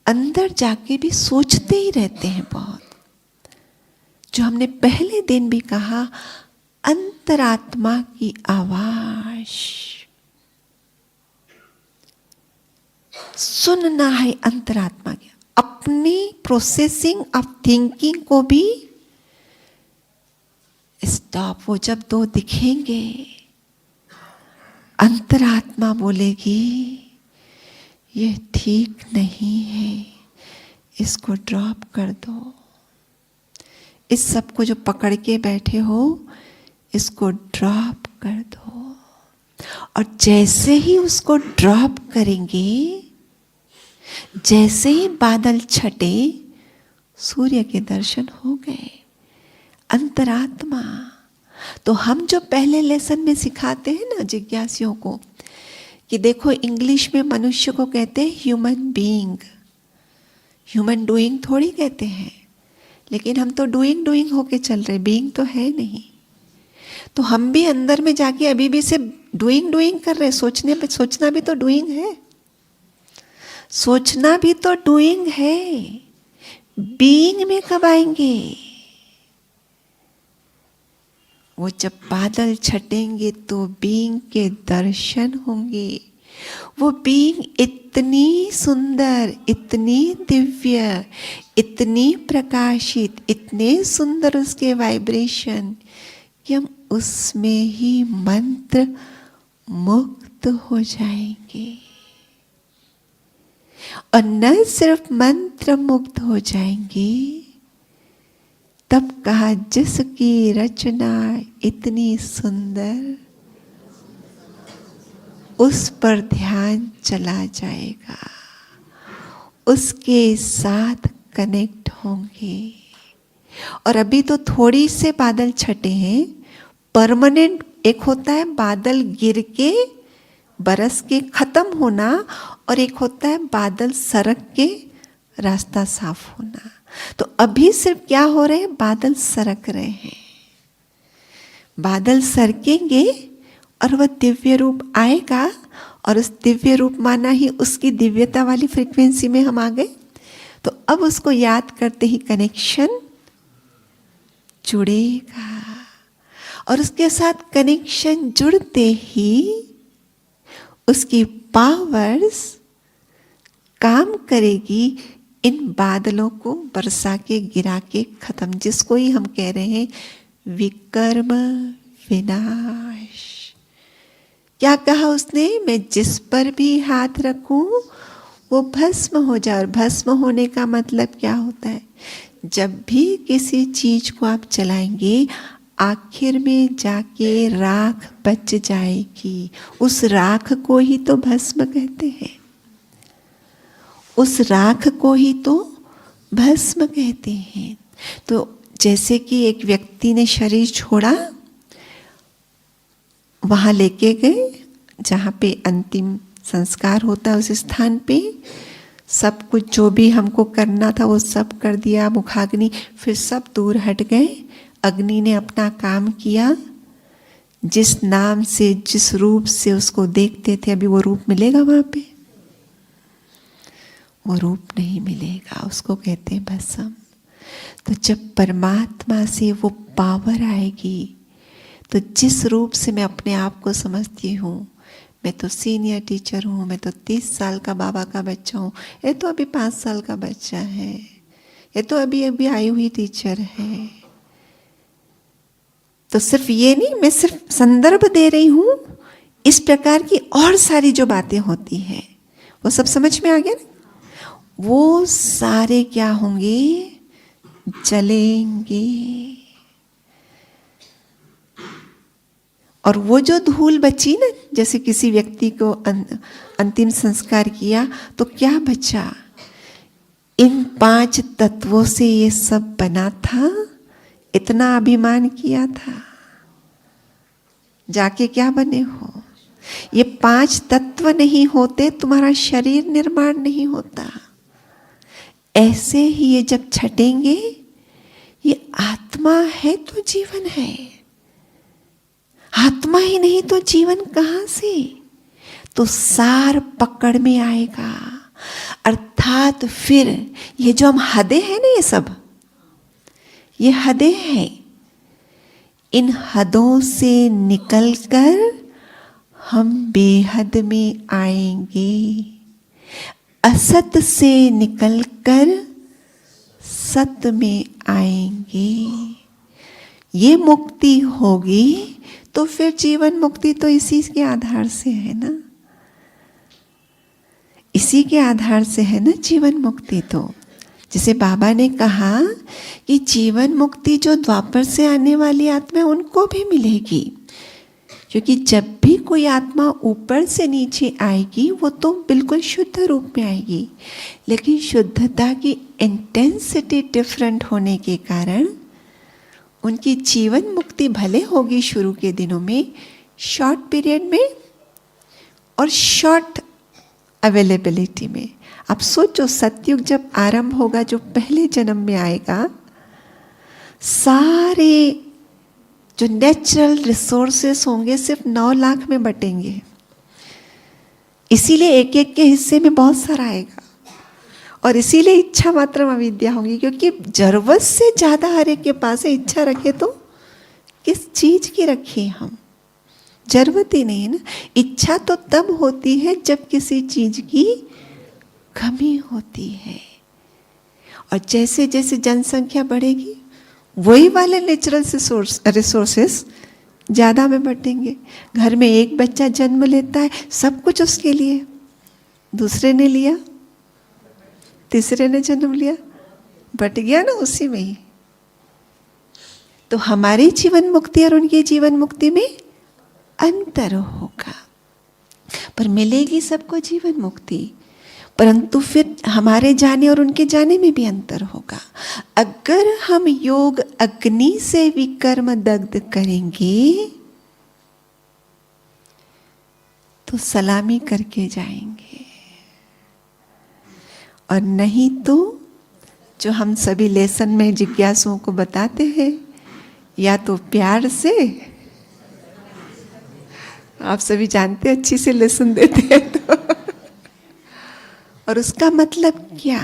अंदर जाके भी सोचते ही रहते हैं बहुत। जो हमने पहले दिन भी कहा, अंतरात्मा की आवाज सुनना है। अंतरात्मा की अपनी प्रोसेसिंग ऑफ थिंकिंग को भी स्टॉप। वो जब दो दिखेंगे, अंतरात्मा बोलेगी ये ठीक नहीं है, इसको ड्रॉप कर दो। इस सब को जो पकड़ के बैठे हो, इसको ड्रॉप कर दो। और जैसे ही उसको ड्रॉप करेंगे, जैसे ही बादल छटे, सूर्य के दर्शन हो गए। अंतरात्मा। तो हम जो पहले लेसन में सिखाते हैं ना जिज्ञासियों को, कि देखो इंग्लिश में मनुष्य को कहते हैं ह्यूमन बीइंग, ह्यूमन डूइंग थोड़ी कहते हैं। लेकिन हम तो डूइंग होके चल रहे, बीइंग तो है नहीं। तो हम भी अंदर में जाके अभी भी सिर्फ डूइंग कर रहे। सोचना भी तो डूइंग है, सोचना भी तो डूइंग है। बीइंग में कब आएंगे? वो जब बादल छटेंगे तो बीइंग के दर्शन होंगे। वो बीइंग इतनी सुंदर, इतनी दिव्य, इतनी प्रकाशित, इतने सुंदर उसके वाइब्रेशन कि हम उसमें ही मंत्र मुक्त हो जाएंगे। और न सिर्फ मंत्र मुक्त हो जाएंगे, तब कहा जिसकी रचना इतनी सुंदर, उस पर ध्यान चला जाएगा, उसके साथ कनेक्ट होंगे। और अभी तो थोड़ी से बादल छटे हैं। परमानेंट एक होता है बादल गिर के बरस के खत्म होना, और एक होता है बादल सरक के रास्ता साफ होना। तो अभी सिर्फ क्या हो रहे हैं, बादल सरक रहे हैं। बादल सरकेंगे और वह दिव्य रूप आएगा, और उस दिव्य रूप माना ही उसकी दिव्यता वाली फ्रीक्वेंसी में हम आ गए। तो अब उसको याद करते ही कनेक्शन जुड़ेगा, और उसके साथ कनेक्शन जुड़ते ही उसकी पावर्स काम करेगी इन बादलों को बरसा के गिरा के खत्म, जिसको ही हम कह रहे हैं विकर्म विनाश। क्या कहा उसने? मैं जिस पर भी हाथ रखूं वो भस्म हो जाए। और भस्म होने का मतलब क्या होता है? जब भी किसी चीज को आप चलाएंगे, आखिर में जाके राख बच जाएगी। उस राख को ही तो भस्म कहते हैं, उस राख को ही तो भस्म कहते हैं। तो जैसे कि एक व्यक्ति ने शरीर छोड़ा, वहां लेके गए, जहाँ पे अंतिम संस्कार होता है उस स्थान पे सब कुछ जो भी हमको करना था वो सब कर दिया। मुखाग्नि, फिर सब दूर हट गए। अग्नि ने अपना काम किया। जिस नाम से जिस रूप से उसको देखते थे, अभी वो रूप मिलेगा वहां पे? वो रूप नहीं मिलेगा, उसको कहते हैं भस्म। तो जब परमात्मा से वो पावर आएगी तो जिस रूप से मैं अपने आप को समझती हूँ, मैं तो सीनियर टीचर हूँ, मैं तो 30 साल का बाबा का बच्चा हूँ, ये तो अभी 5 साल का बच्चा है, ये तो अभी अभी आई हुई टीचर है। तो सिर्फ ये नहीं, मैं सिर्फ संदर्भ दे रही हूँ। इस प्रकार की और सारी जो बातें होती हैं वो सब समझ में आ गया ना? वो सारे क्या होंगे? जलेंगे। और वो जो धूल बची ना, जैसे किसी व्यक्ति को अंतिम संस्कार किया तो क्या बचा? इन 5 तत्वों से ये सब बना था। इतना अभिमान किया था, जाके क्या बने हो? ये 5 तत्व नहीं होते तुम्हारा शरीर निर्माण नहीं होता। ऐसे ही ये जब छटेंगे, ये आत्मा है तो जीवन है, आत्मा ही नहीं तो जीवन कहां से? तो सार पकड़ में आएगा। अर्थात फिर ये जो हम हदें हैं ना, ये सब ये हदें हैं। इन हदों से निकलकर हम बेहद में आएंगे। असत से निकलकर सत में आएंगे। ये मुक्ति होगी तो फिर जीवन मुक्ति तो इसी के आधार से है ना, इसी के आधार से है ना जीवन मुक्ति। तो जैसे बाबा ने कहा कि जीवन मुक्ति जो द्वापर से आने वाली आत्मा है उनको भी मिलेगी, क्योंकि जब भी कोई आत्मा ऊपर से नीचे आएगी वो तो बिल्कुल शुद्ध रूप में आएगी, लेकिन शुद्धता की इंटेंसिटी डिफरेंट होने के कारण उनकी जीवन मुक्ति भले होगी शुरू के दिनों में, शॉर्ट पीरियड में और शॉर्ट अवेलेबिलिटी में। आप सोचो, सतयुग जब आरंभ होगा, जो पहले जन्म में आएगा, सारे जो नेचुरल रिसोर्सेस होंगे सिर्फ 9 लाख में बटेंगे। इसीलिए एक एक के हिस्से में बहुत सारा आएगा, और इसीलिए इच्छा मात्र अविद्या होगी, क्योंकि जरूरत से ज्यादा हर एक के पास है। इच्छा रखे तो किस चीज की रखिए हम? जरूरत ही नहीं है ना। इच्छा तो तब होती है जब किसी चीज की कमी होती है। और जैसे जैसे जनसंख्या बढ़ेगी वही वाले नेचुरल रिसोर्सेस ज़्यादा में बटेंगे। घर में एक बच्चा जन्म लेता है, सब कुछ उसके लिए, दूसरे ने लिया, तीसरे ने जन्म लिया, बट गया ना उसी में ही। तो हमारी जीवन मुक्ति और उनकी जीवन मुक्ति में अंतर होगा, पर मिलेगी सबको जीवन मुक्ति, परंतु फिर हमारे जाने और उनके जाने में भी अंतर होगा। अगर हम योग अग्नि से विकर्म दग्ध करेंगे तो सलामी करके जाएंगे, और नहीं तो जो हम सभी लेसन में जिज्ञासुओं को बताते हैं, या तो प्यार से, आप सभी जानते हैं अच्छी से लेसन देते हैं तो और उसका मतलब क्या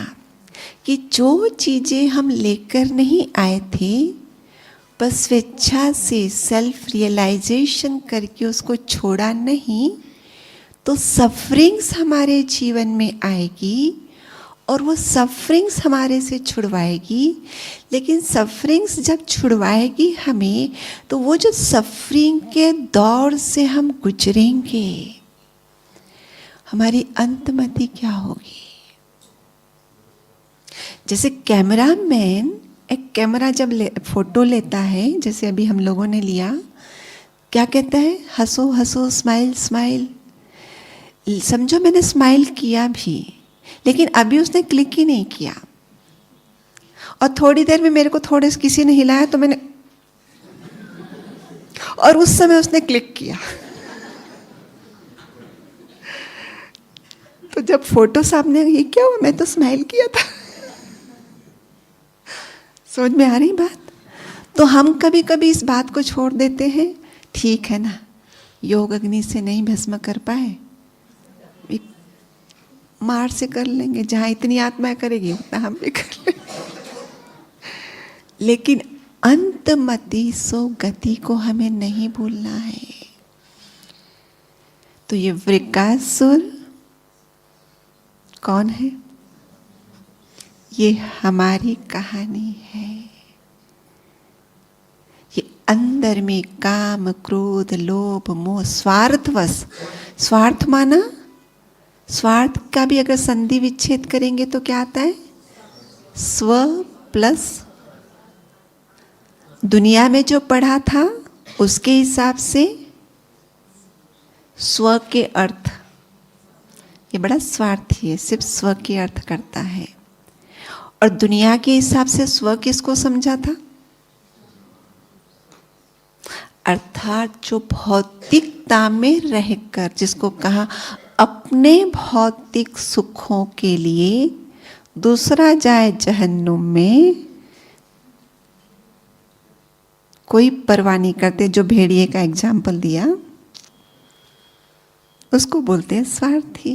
कि जो चीजें हम लेकर नहीं आए थे, बस स्वेच्छा से सेल्फ रियलाइजेशन करके उसको छोड़ा नहीं, तो सफरिंग्स हमारे जीवन में आएगी और वो सफरिंग्स हमारे से छुड़वाएगी। लेकिन सफरिंग्स जब छुड़वाएगी हमें, तो वो जो सफरिंग के दौर से हम गुजरेंगे, हमारी अंतमति क्या होगी? जैसे कैमरामैन एक कैमरा जब फोटो लेता है, जैसे अभी हम लोगों ने लिया, क्या कहता है? हंसो हंसो, स्माइल स्माइल। समझो मैंने स्माइल किया भी, लेकिन अभी उसने क्लिक ही नहीं किया, और थोड़ी देर में मेरे को थोड़े से किसी ने हिलाया तो मैंने, और उस समय उसने क्लिक किया। तो जब फोटो सामने आई, ये क्या हुआ, मैं तो स्माइल किया था। समझ में आ रही बात? तो हम कभी कभी इस बात को छोड़ देते हैं, ठीक है ना, योग अग्नि से नहीं भस्म कर पाए, मार से कर लेंगे, जहां इतनी आत्मा करेगी उतना हम भी कर लेंगे। लेकिन अंतमति सो गति को हमें नहीं भूलना है। तो ये वृकासुर कौन है? ये हमारी कहानी है। ये अंदर में काम, क्रोध, लोभ, मोह, स्वार्थवश, स्वार्थ माना, स्वार्थ का भी अगर संधि विच्छेद करेंगे तो क्या आता है? स्व प्लस दुनिया में जो पढ़ा था उसके हिसाब से स्व के अर्थ, ये बड़ा स्वार्थी है, सिर्फ स्व के अर्थ करता है। और दुनिया के हिसाब से स्व किसको समझा था? अर्थात जो भौतिकता में रहकर, जिसको कहा अपने भौतिक सुखों के लिए दूसरा जाए जहन्नुम में, कोई परवाह नहीं करते। जो भेड़िए का एग्जाम्पल दिया उसको बोलते हैं स्वार्थी।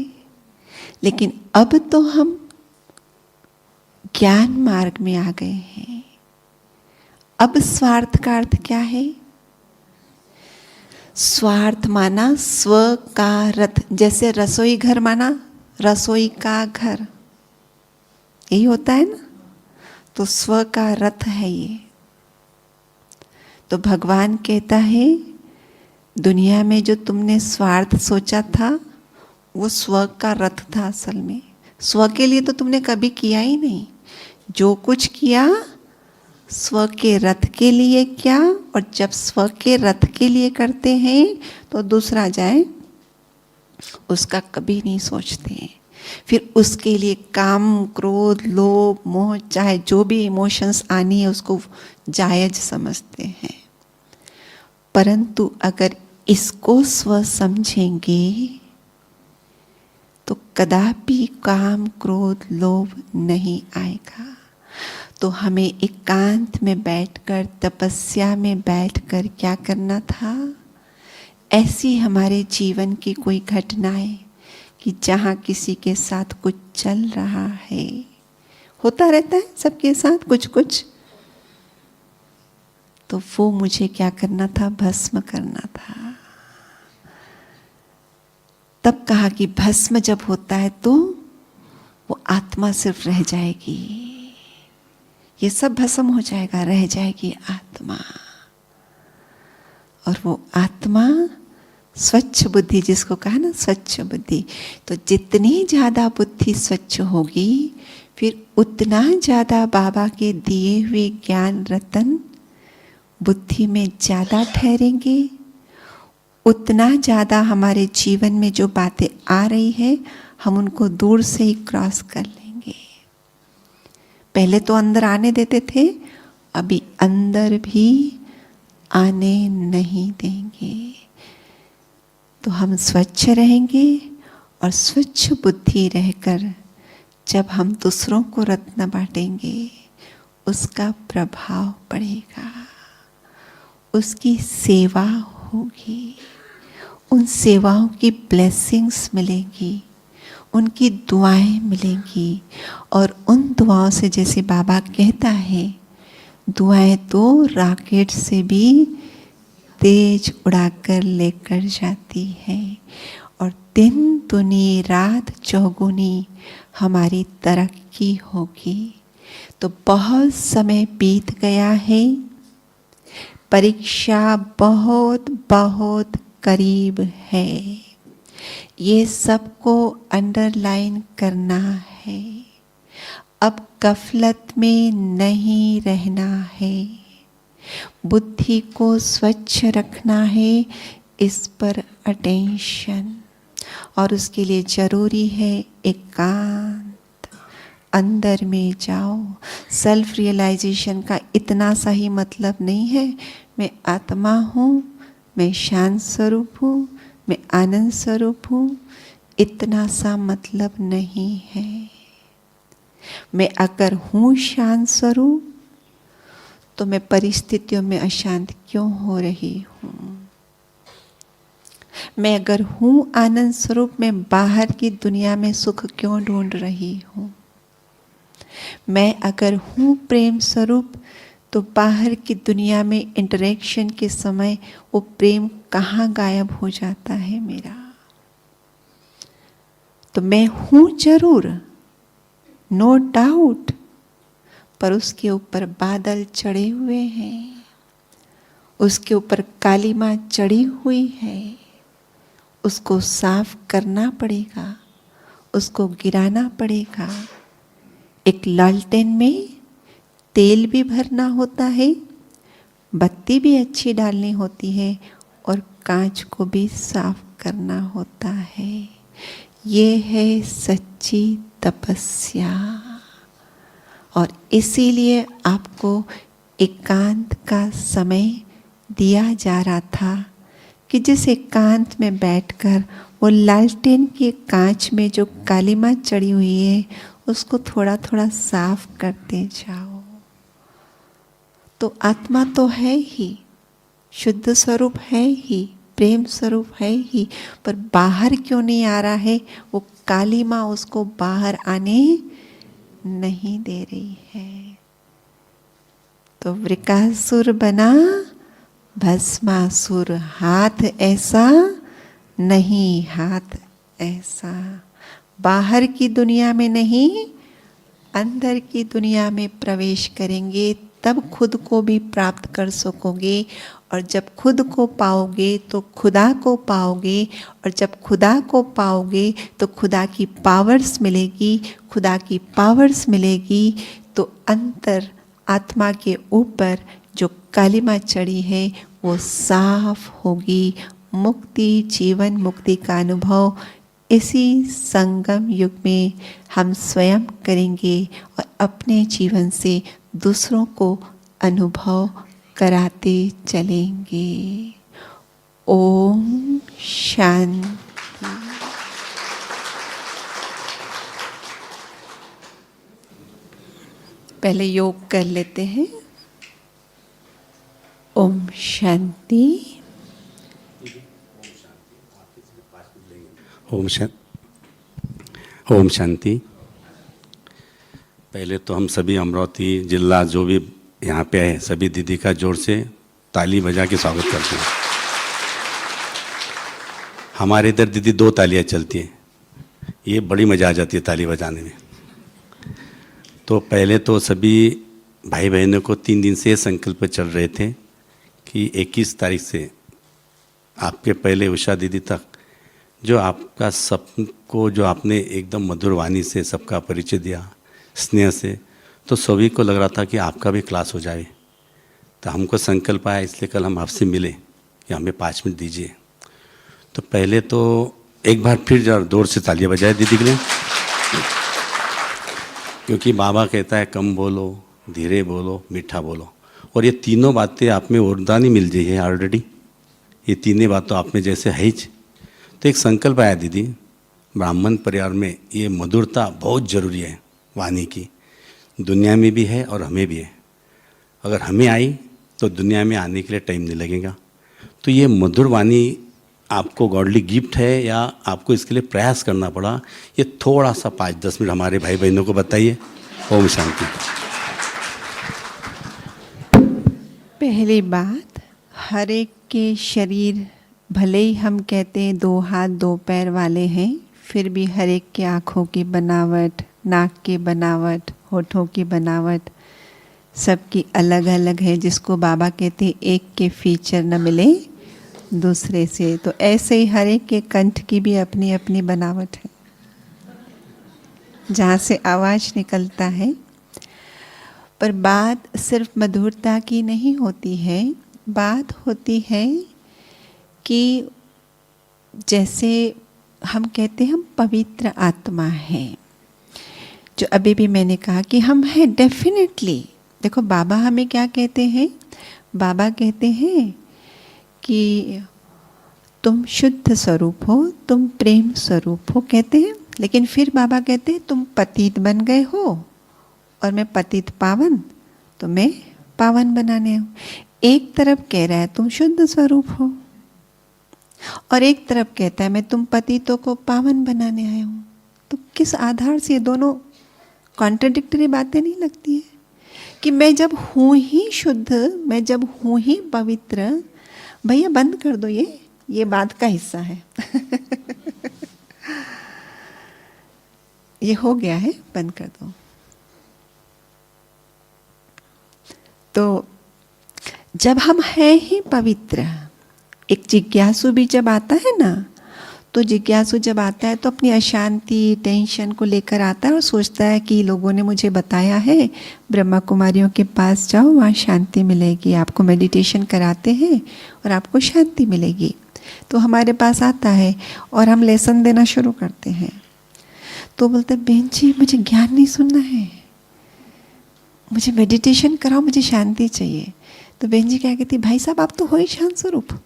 लेकिन अब तो हम ज्ञान मार्ग में आ गए हैं। अब स्वार्थ का अर्थ क्या है? स्वार्थ माना स्व का रथ, जैसे रसोई घर माना रसोई का घर, यही होता है ना। तो स्व का रथ है ये। तो भगवान कहता है दुनिया में जो तुमने स्वार्थ सोचा था वो स्व का रथ था। असल में स्व के लिए तो तुमने कभी किया ही नहीं। जो कुछ किया स्व के रथ के लिए क्या, और जब स्व के रथ के लिए करते हैं तो दूसरा जाए उसका कभी नहीं सोचते हैं। फिर उसके लिए काम, क्रोध, लोभ, मोह, चाहे जो भी इमोशंस आनी है उसको जायज समझते हैं। परंतु अगर इसको स्व समझेंगे तो कदापि काम, क्रोध, लोभ नहीं आएगा। तो हमें एकांत में बैठकर, तपस्या में बैठकर क्या करना था? ऐसी हमारे जीवन की कोई घटनाएं कि जहाँ किसी के साथ कुछ चल रहा है, होता रहता है सबके साथ कुछ कुछ, तो वो मुझे क्या करना था? भस्म करना था। तब कहा कि भस्म जब होता है तो वो आत्मा सिर्फ रह जाएगी, ये सब भस्म हो जाएगा, रह जाएगी आत्मा। और वो आत्मा स्वच्छ बुद्धि, जिसको कहा ना स्वच्छ बुद्धि, तो जितनी ज़्यादा बुद्धि स्वच्छ होगी फिर उतना ज़्यादा बाबा के दिए हुए ज्ञान रतन बुद्धि में ज़्यादा ठहरेंगे, उतना ज़्यादा हमारे जीवन में जो बातें आ रही है हम उनको दूर से ही क्रॉस कर लेंगे। पहले तो अंदर आने देते थे, अभी अंदर भी आने नहीं देंगे। तो हम स्वच्छ रहेंगे और स्वच्छ बुद्धि रहकर जब हम दूसरों को रत्न बांटेंगे उसका प्रभाव पड़ेगा, उसकी सेवा होगी, उन सेवाओं की ब्लेसिंग्स मिलेंगी, उनकी दुआएं मिलेंगी। और उन दुआओं से, जैसे बाबा कहता है, दुआएं तो रॉकेट से भी तेज उड़ाकर लेकर जाती है और दिन दुनी रात चौगुनी हमारी तरक्की होगी। तो बहुत समय बीत गया है, परीक्षा बहुत बहुत करीब है, ये सबको अंडरलाइन करना है। अब गफलत में नहीं रहना है, बुद्धि को स्वच्छ रखना है, इस पर अटेंशन। और उसके लिए जरूरी है एकांत, अंदर में जाओ। सेल्फ रियलाइजेशन का इतना सा ही मतलब नहीं है मैं आत्मा हूँ, मैं शांत स्वरूप हूँ, मैं आनंद स्वरूप हूँ। इतना सा मतलब नहीं है। मैं अगर हूं शांत स्वरूप तो मैं परिस्थितियों में अशांत क्यों हो रही हूं? मैं अगर हूं आनंद स्वरूप, मैं बाहर की दुनिया में सुख क्यों ढूंढ रही हूं? मैं अगर हूं प्रेम स्वरूप तो बाहर की दुनिया में इंटरेक्शन के समय वो प्रेम कहाँ गायब हो जाता है मेरा? तो मैं हूं जरूर, नो डाउट, पर उसके ऊपर बादल चढ़े हुए हैं, उसके ऊपर काली माँ चढ़ी हुई है। उसको साफ करना पड़ेगा, उसको गिराना पड़ेगा। एक लालटेन में तेल भी भरना होता है, बत्ती भी अच्छी डालनी होती है और कांच को भी साफ करना होता है। ये है सच्ची तपस्या। और इसीलिए आपको एकांत का समय दिया जा रहा था कि जिस एकांत में बैठकर वो लालटेन के कांच में जो कालीमा चढ़ी हुई है उसको थोड़ा थोड़ा साफ करते जाओ। तो आत्मा तो है ही, शुद्ध स्वरूप है ही, प्रेम स्वरूप है ही, पर बाहर क्यों नहीं आ रहा है? वो काली माँ उसको बाहर आने नहीं दे रही है। तो वृकासुर बना भस्मासुर, हाथ ऐसा नहीं, हाथ ऐसा। बाहर की दुनिया में नहीं, अंदर की दुनिया में प्रवेश करेंगे तब खुद को भी प्राप्त कर सकोगे। और जब खुद को पाओगे तो खुदा को पाओगे, और जब खुदा को पाओगे तो खुदा की पावर्स मिलेगी। खुदा की पावर्स मिलेगी तो अंतर आत्मा के ऊपर जो कालिमा चढ़ी है वो साफ होगी। मुक्ति, जीवन मुक्ति का अनुभव इसी संगम युग में हम स्वयं करेंगे और अपने जीवन से दूसरों को अनुभव कराते चलेंगे। ओम शांति। पहले योग कर लेते हैं। ओम शांति। ओम शांति। पहले तो हम सभी अमरावती जिला जो भी यहाँ पे आए सभी दीदी का जोर से ताली बजा के स्वागत करते हैं। हमारे इधर दीदी 2 तालियाँ चलती हैं, ये बड़ी मज़ा आ जाती है ताली बजाने में। तो पहले तो सभी भाई बहनों को 3 दिन से संकल्प चल रहे थे कि 21 तारीख से आपके पहले उषा दीदी तक जो आपका सबको जो आपने एकदम मधुर वाणी से सबका परिचय दिया स्नेह से, तो सभी को लग रहा था कि आपका भी क्लास हो जाए। तो हमको संकल्प आया, इसलिए कल हम आपसे मिले कि हमें 5 मिनट दीजिए। तो पहले तो एक बार फिर जोर से तालियां बजाए दीदी के लिए, क्योंकि बाबा कहता है कम बोलो, धीरे बोलो, मीठा बोलो। और ये तीनों बातें आप में वरदानी मिल गई है ऑलरेडी। ये तीनों बात तो आप में जैसे है ही। तो एक संकल्प आया दीदी, ब्राह्मण परिवार में ये मधुरता बहुत ज़रूरी है वाणी की, दुनिया में भी है और हमें भी है। अगर हमें आई तो दुनिया में आने के लिए टाइम नहीं लगेगा। तो ये मधुर वाणी आपको गॉडली गिफ्ट है या आपको इसके लिए प्रयास करना पड़ा? ये थोड़ा सा 5-10 मिनट हमारे भाई बहनों को बताइए। ओम शांति। पहली बात, हर एक के शरीर भले ही हम कहते हैं 2 हाथ 2 पैर वाले हैं, फिर भी हर एक के आँखों की बनावट, नाक की बनावट, होठों की बनावट सबकी अलग अलग है। जिसको बाबा कहते हैं एक के फीचर न मिले दूसरे से, तो ऐसे ही हर एक के कंठ की भी अपनी अपनी बनावट है, जहाँ से आवाज़ निकलता है। पर बात सिर्फ मधुरता की नहीं होती है, बात होती है कि जैसे हम कहते हैं हम पवित्र आत्मा है, जो अभी भी मैंने कहा कि हम हैं डेफिनेटली। देखो बाबा हमें क्या कहते हैं? बाबा कहते हैं कि तुम शुद्ध स्वरूप हो, तुम प्रेम स्वरूप हो कहते हैं। लेकिन फिर बाबा कहते हैं तुम पतित बन गए हो और मैं पतित पावन, तो मैं पावन बनाने हूँ। एक तरफ कह रहा है तुम शुद्ध स्वरूप हो और एक तरफ कहता है मैं तुम पतितों को पावन बनाने आया हूँ। तो किस आधार से ये दोनों कॉन्ट्रडिक्टरी बातें नहीं लगती है कि मैं जब हूँ ही शुद्ध, मैं जब हूँ ही पवित्र। भैया बंद कर दो, ये बात का हिस्सा है। ये हो गया है, बंद कर दो। तो जब हम हैं ही पवित्र, एक जिज्ञासु भी जब आता है ना, तो जिज्ञासु जब आता है तो अपनी अशांति टेंशन को लेकर आता है और सोचता है कि लोगों ने मुझे बताया है ब्रह्मा कुमारियों के पास जाओ, वहाँ शांति मिलेगी, आपको मेडिटेशन कराते हैं और आपको शांति मिलेगी। तो हमारे पास आता है और हम लेसन देना शुरू करते हैं। तो बोलते हैं बहन जी मुझे ज्ञान नहीं सुनना है, मुझे मेडिटेशन कराओ, मुझे शांति चाहिए। तो बहन जी क्या कहती, भाई साहब आप तो हो ही शांत स्वरूप।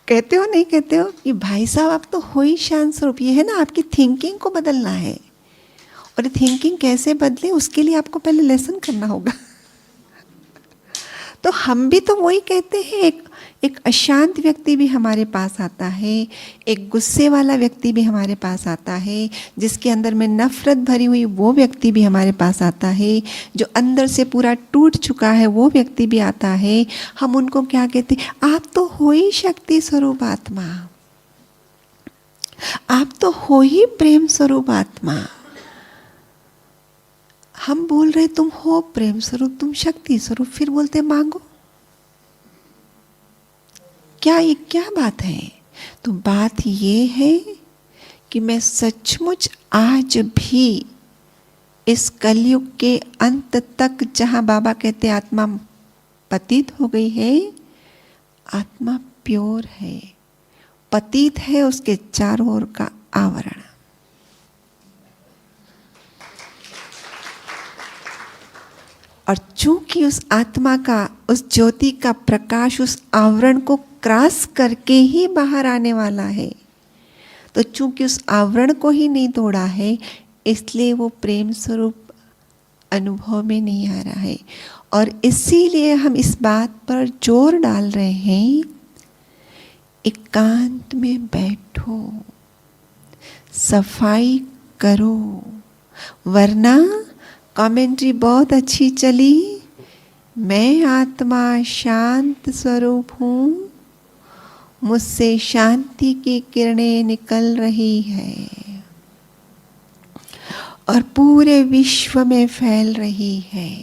कहते हो नहीं कहते हो कि भाई साहब आप तो हो ही शांत स्वरूप। ये है ना, आपकी थिंकिंग को बदलना है और थिंकिंग कैसे बदले उसके लिए आपको पहले लेसन करना होगा। तो हम भी तो वही कहते हैं, एक अशांत व्यक्ति भी हमारे पास आता है, एक गुस्से वाला व्यक्ति भी हमारे पास आता है, जिसके अंदर में नफरत भरी हुई वो व्यक्ति भी हमारे पास आता है, जो अंदर से पूरा टूट चुका है वो व्यक्ति भी आता है। हम उनको क्या कहते हैं, आप तो हो ही शक्ति स्वरूप आत्मा, आप तो हो ही प्रेम स्वरूप आत्मा। हम बोल रहे तुम हो प्रेम स्वरूप, तुम शक्ति स्वरूप, फिर बोलते मांगो। ये क्या बात है? तो बात ये है कि मैं सचमुच आज भी इस कलयुग के अंत तक, जहां बाबा कहते आत्मा पतित हो गई है, आत्मा प्योर है, पतित है उसके चारों ओर का आवरण। और चूंकि उस आत्मा का, उस ज्योति का प्रकाश उस आवरण को क्रॉस करके ही बाहर आने वाला है, तो चूंकि उस आवरण को ही नहीं तोड़ा है, इसलिए वो प्रेम स्वरूप अनुभव में नहीं आ रहा है। और इसीलिए हम इस बात पर जोर डाल रहे हैं, एकांत में बैठो, सफाई करो, वरना कमेंट्री बहुत अच्छी चली, मैं आत्मा शांत स्वरूप हूँ, मुझसे शांति की किरणें निकल रही है और पूरे विश्व में फैल रही है,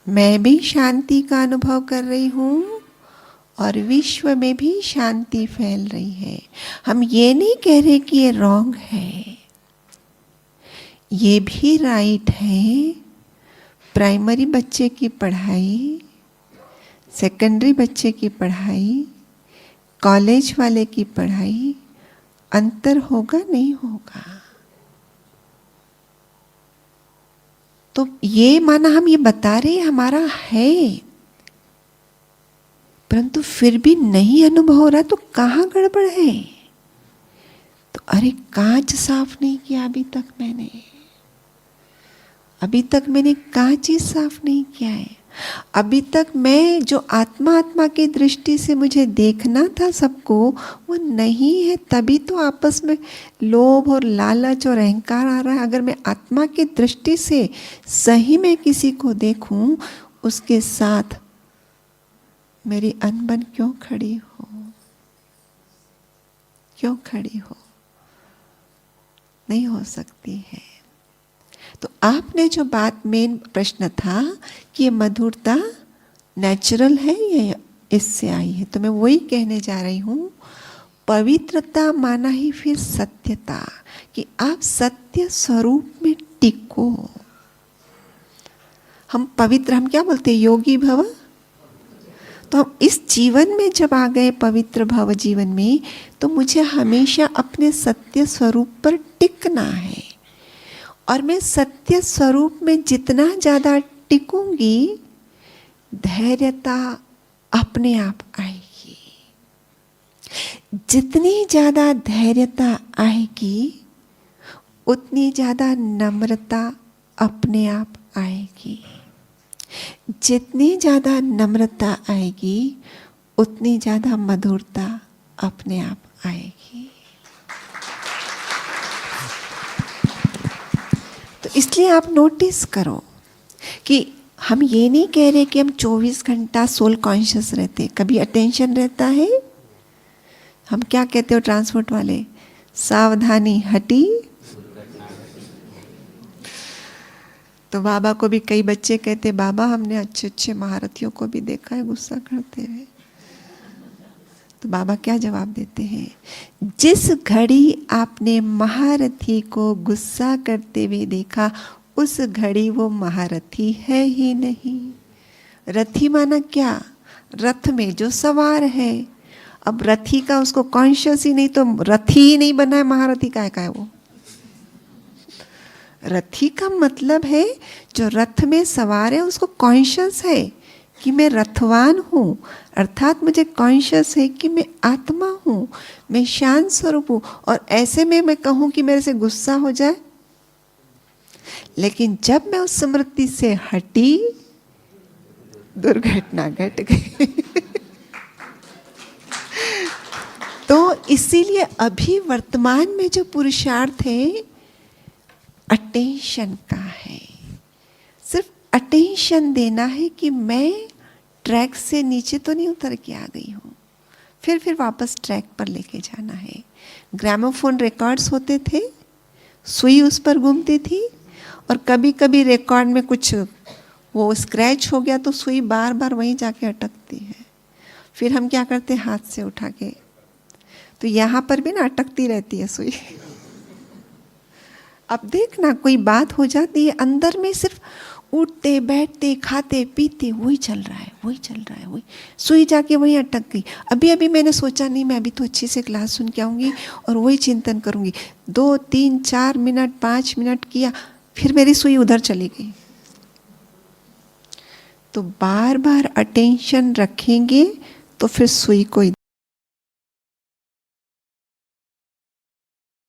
मैं भी शांति का अनुभव कर रही हूँ और विश्व में भी शांति फैल रही है। हम ये नहीं कह रहे कि ये रॉन्ग है, ये भी राइट है। प्राइमरी बच्चे की पढ़ाई, सेकेंडरी बच्चे की पढ़ाई, कॉलेज वाले की पढ़ाई, अंतर होगा नहीं होगा? तो ये माना हम ये बता रहे हमारा है, परंतु फिर भी नहीं अनुभव हो रहा, तो कहाँ गड़बड़ है? तो अरे कांच साफ नहीं किया अभी तक मैंने कांच ही साफ नहीं किया है। अभी तक मैं जो आत्मा की दृष्टि से मुझे देखना था सबको, वो नहीं है, तभी तो आपस में लोभ और लालच और अहंकार आ रहा है। अगर मैं आत्मा की दृष्टि से सही में किसी को देखूं, उसके साथ मेरी अनबन क्यों खड़ी हो? क्यों खड़ी हो? नहीं हो सकती है। तो आपने जो बात, मेन प्रश्न था कि ये मधुरता नेचुरल है या इससे आई है, तो मैं वही कहने जा रही हूँ, पवित्रता माना ही फिर सत्यता, कि आप सत्य स्वरूप में टिको। हम पवित्र, हम क्या बोलते हैं, योगी भव। तो हम इस जीवन में जब आ गए पवित्र भव जीवन में, तो मुझे हमेशा अपने सत्य स्वरूप पर टिकना है। और मैं सत्य स्वरूप में जितना ज़्यादा टिकूंगी, धैर्यता अपने आप आएगी। जितनी ज़्यादा धैर्यता आएगी उतनी ज़्यादा नम्रता अपने आप आएगी। जितनी ज़्यादा नम्रता आएगी उतनी ज़्यादा मधुरता अपने आप आएगी। तो इसलिए आप नोटिस करो कि हम ये नहीं कह रहे कि हम 24 घंटा सोल कॉन्शियस रहते, कभी अटेंशन रहता है। हम क्या कहते हो ट्रांसपोर्ट वाले, सावधानी हटी। तो बाबा को भी कई बच्चे कहते, बाबा हमने अच्छे अच्छे महारथियों को भी देखा है गुस्सा करते हुए। तो बाबा क्या जवाब देते हैं, जिस घड़ी आपने महारथी को गुस्सा करते हुए देखा उस घड़ी वो महारथी है ही नहीं। रथी माना क्या, रथ में जो सवार है। अब रथी का उसको कॉन्शियस ही नहीं, तो रथी ही नहीं बना है, महारथी का है वो। रथी का मतलब है जो रथ में सवार है, उसको कॉन्शियस है कि मैं रथवान हूँ, अर्थात मुझे कॉन्शियस है कि मैं आत्मा हूँ, मैं शांत स्वरूप हूँ। और ऐसे में मैं कहूँ कि मेरे से गुस्सा हो जाए, लेकिन जब मैं उस स्मृति से हटी दुर्घटना घट गई। तो इसीलिए अभी वर्तमान में जो पुरुषार्थ है अटेंशन का है। सिर्फ अटेंशन देना है कि मैं ट्रैक से नीचे तो नहीं उतर के आ गई हूँ, फिर वापस ट्रैक पर लेके जाना है। ग्रामोफोन रिकॉर्ड्स होते थे, सुई उस पर घूमती थी, और कभी कभी रिकॉर्ड में कुछ वो स्क्रैच हो गया तो सुई बार बार वहीं जाके अटकती है। फिर हम क्या करते हैं, हाथ से उठा के, तो यहाँ पर भी ना अटकती रहती है सुई। अब देखना कोई बात हो जाती है, अंदर में सिर्फ उठते बैठते खाते पीते वही चल रहा है, वही चल रहा है, वही सुई जाके वहीं अटक गई। अभी अभी मैंने सोचा नहीं, मैं अभी तो अच्छी से क्लास सुन के आऊँगी और वही चिंतन करूँगी। 2 3 4 मिनट 5 मिनट किया, फिर मेरी सुई उधर चली गई। तो बार बार अटेंशन रखेंगे तो फिर सुई को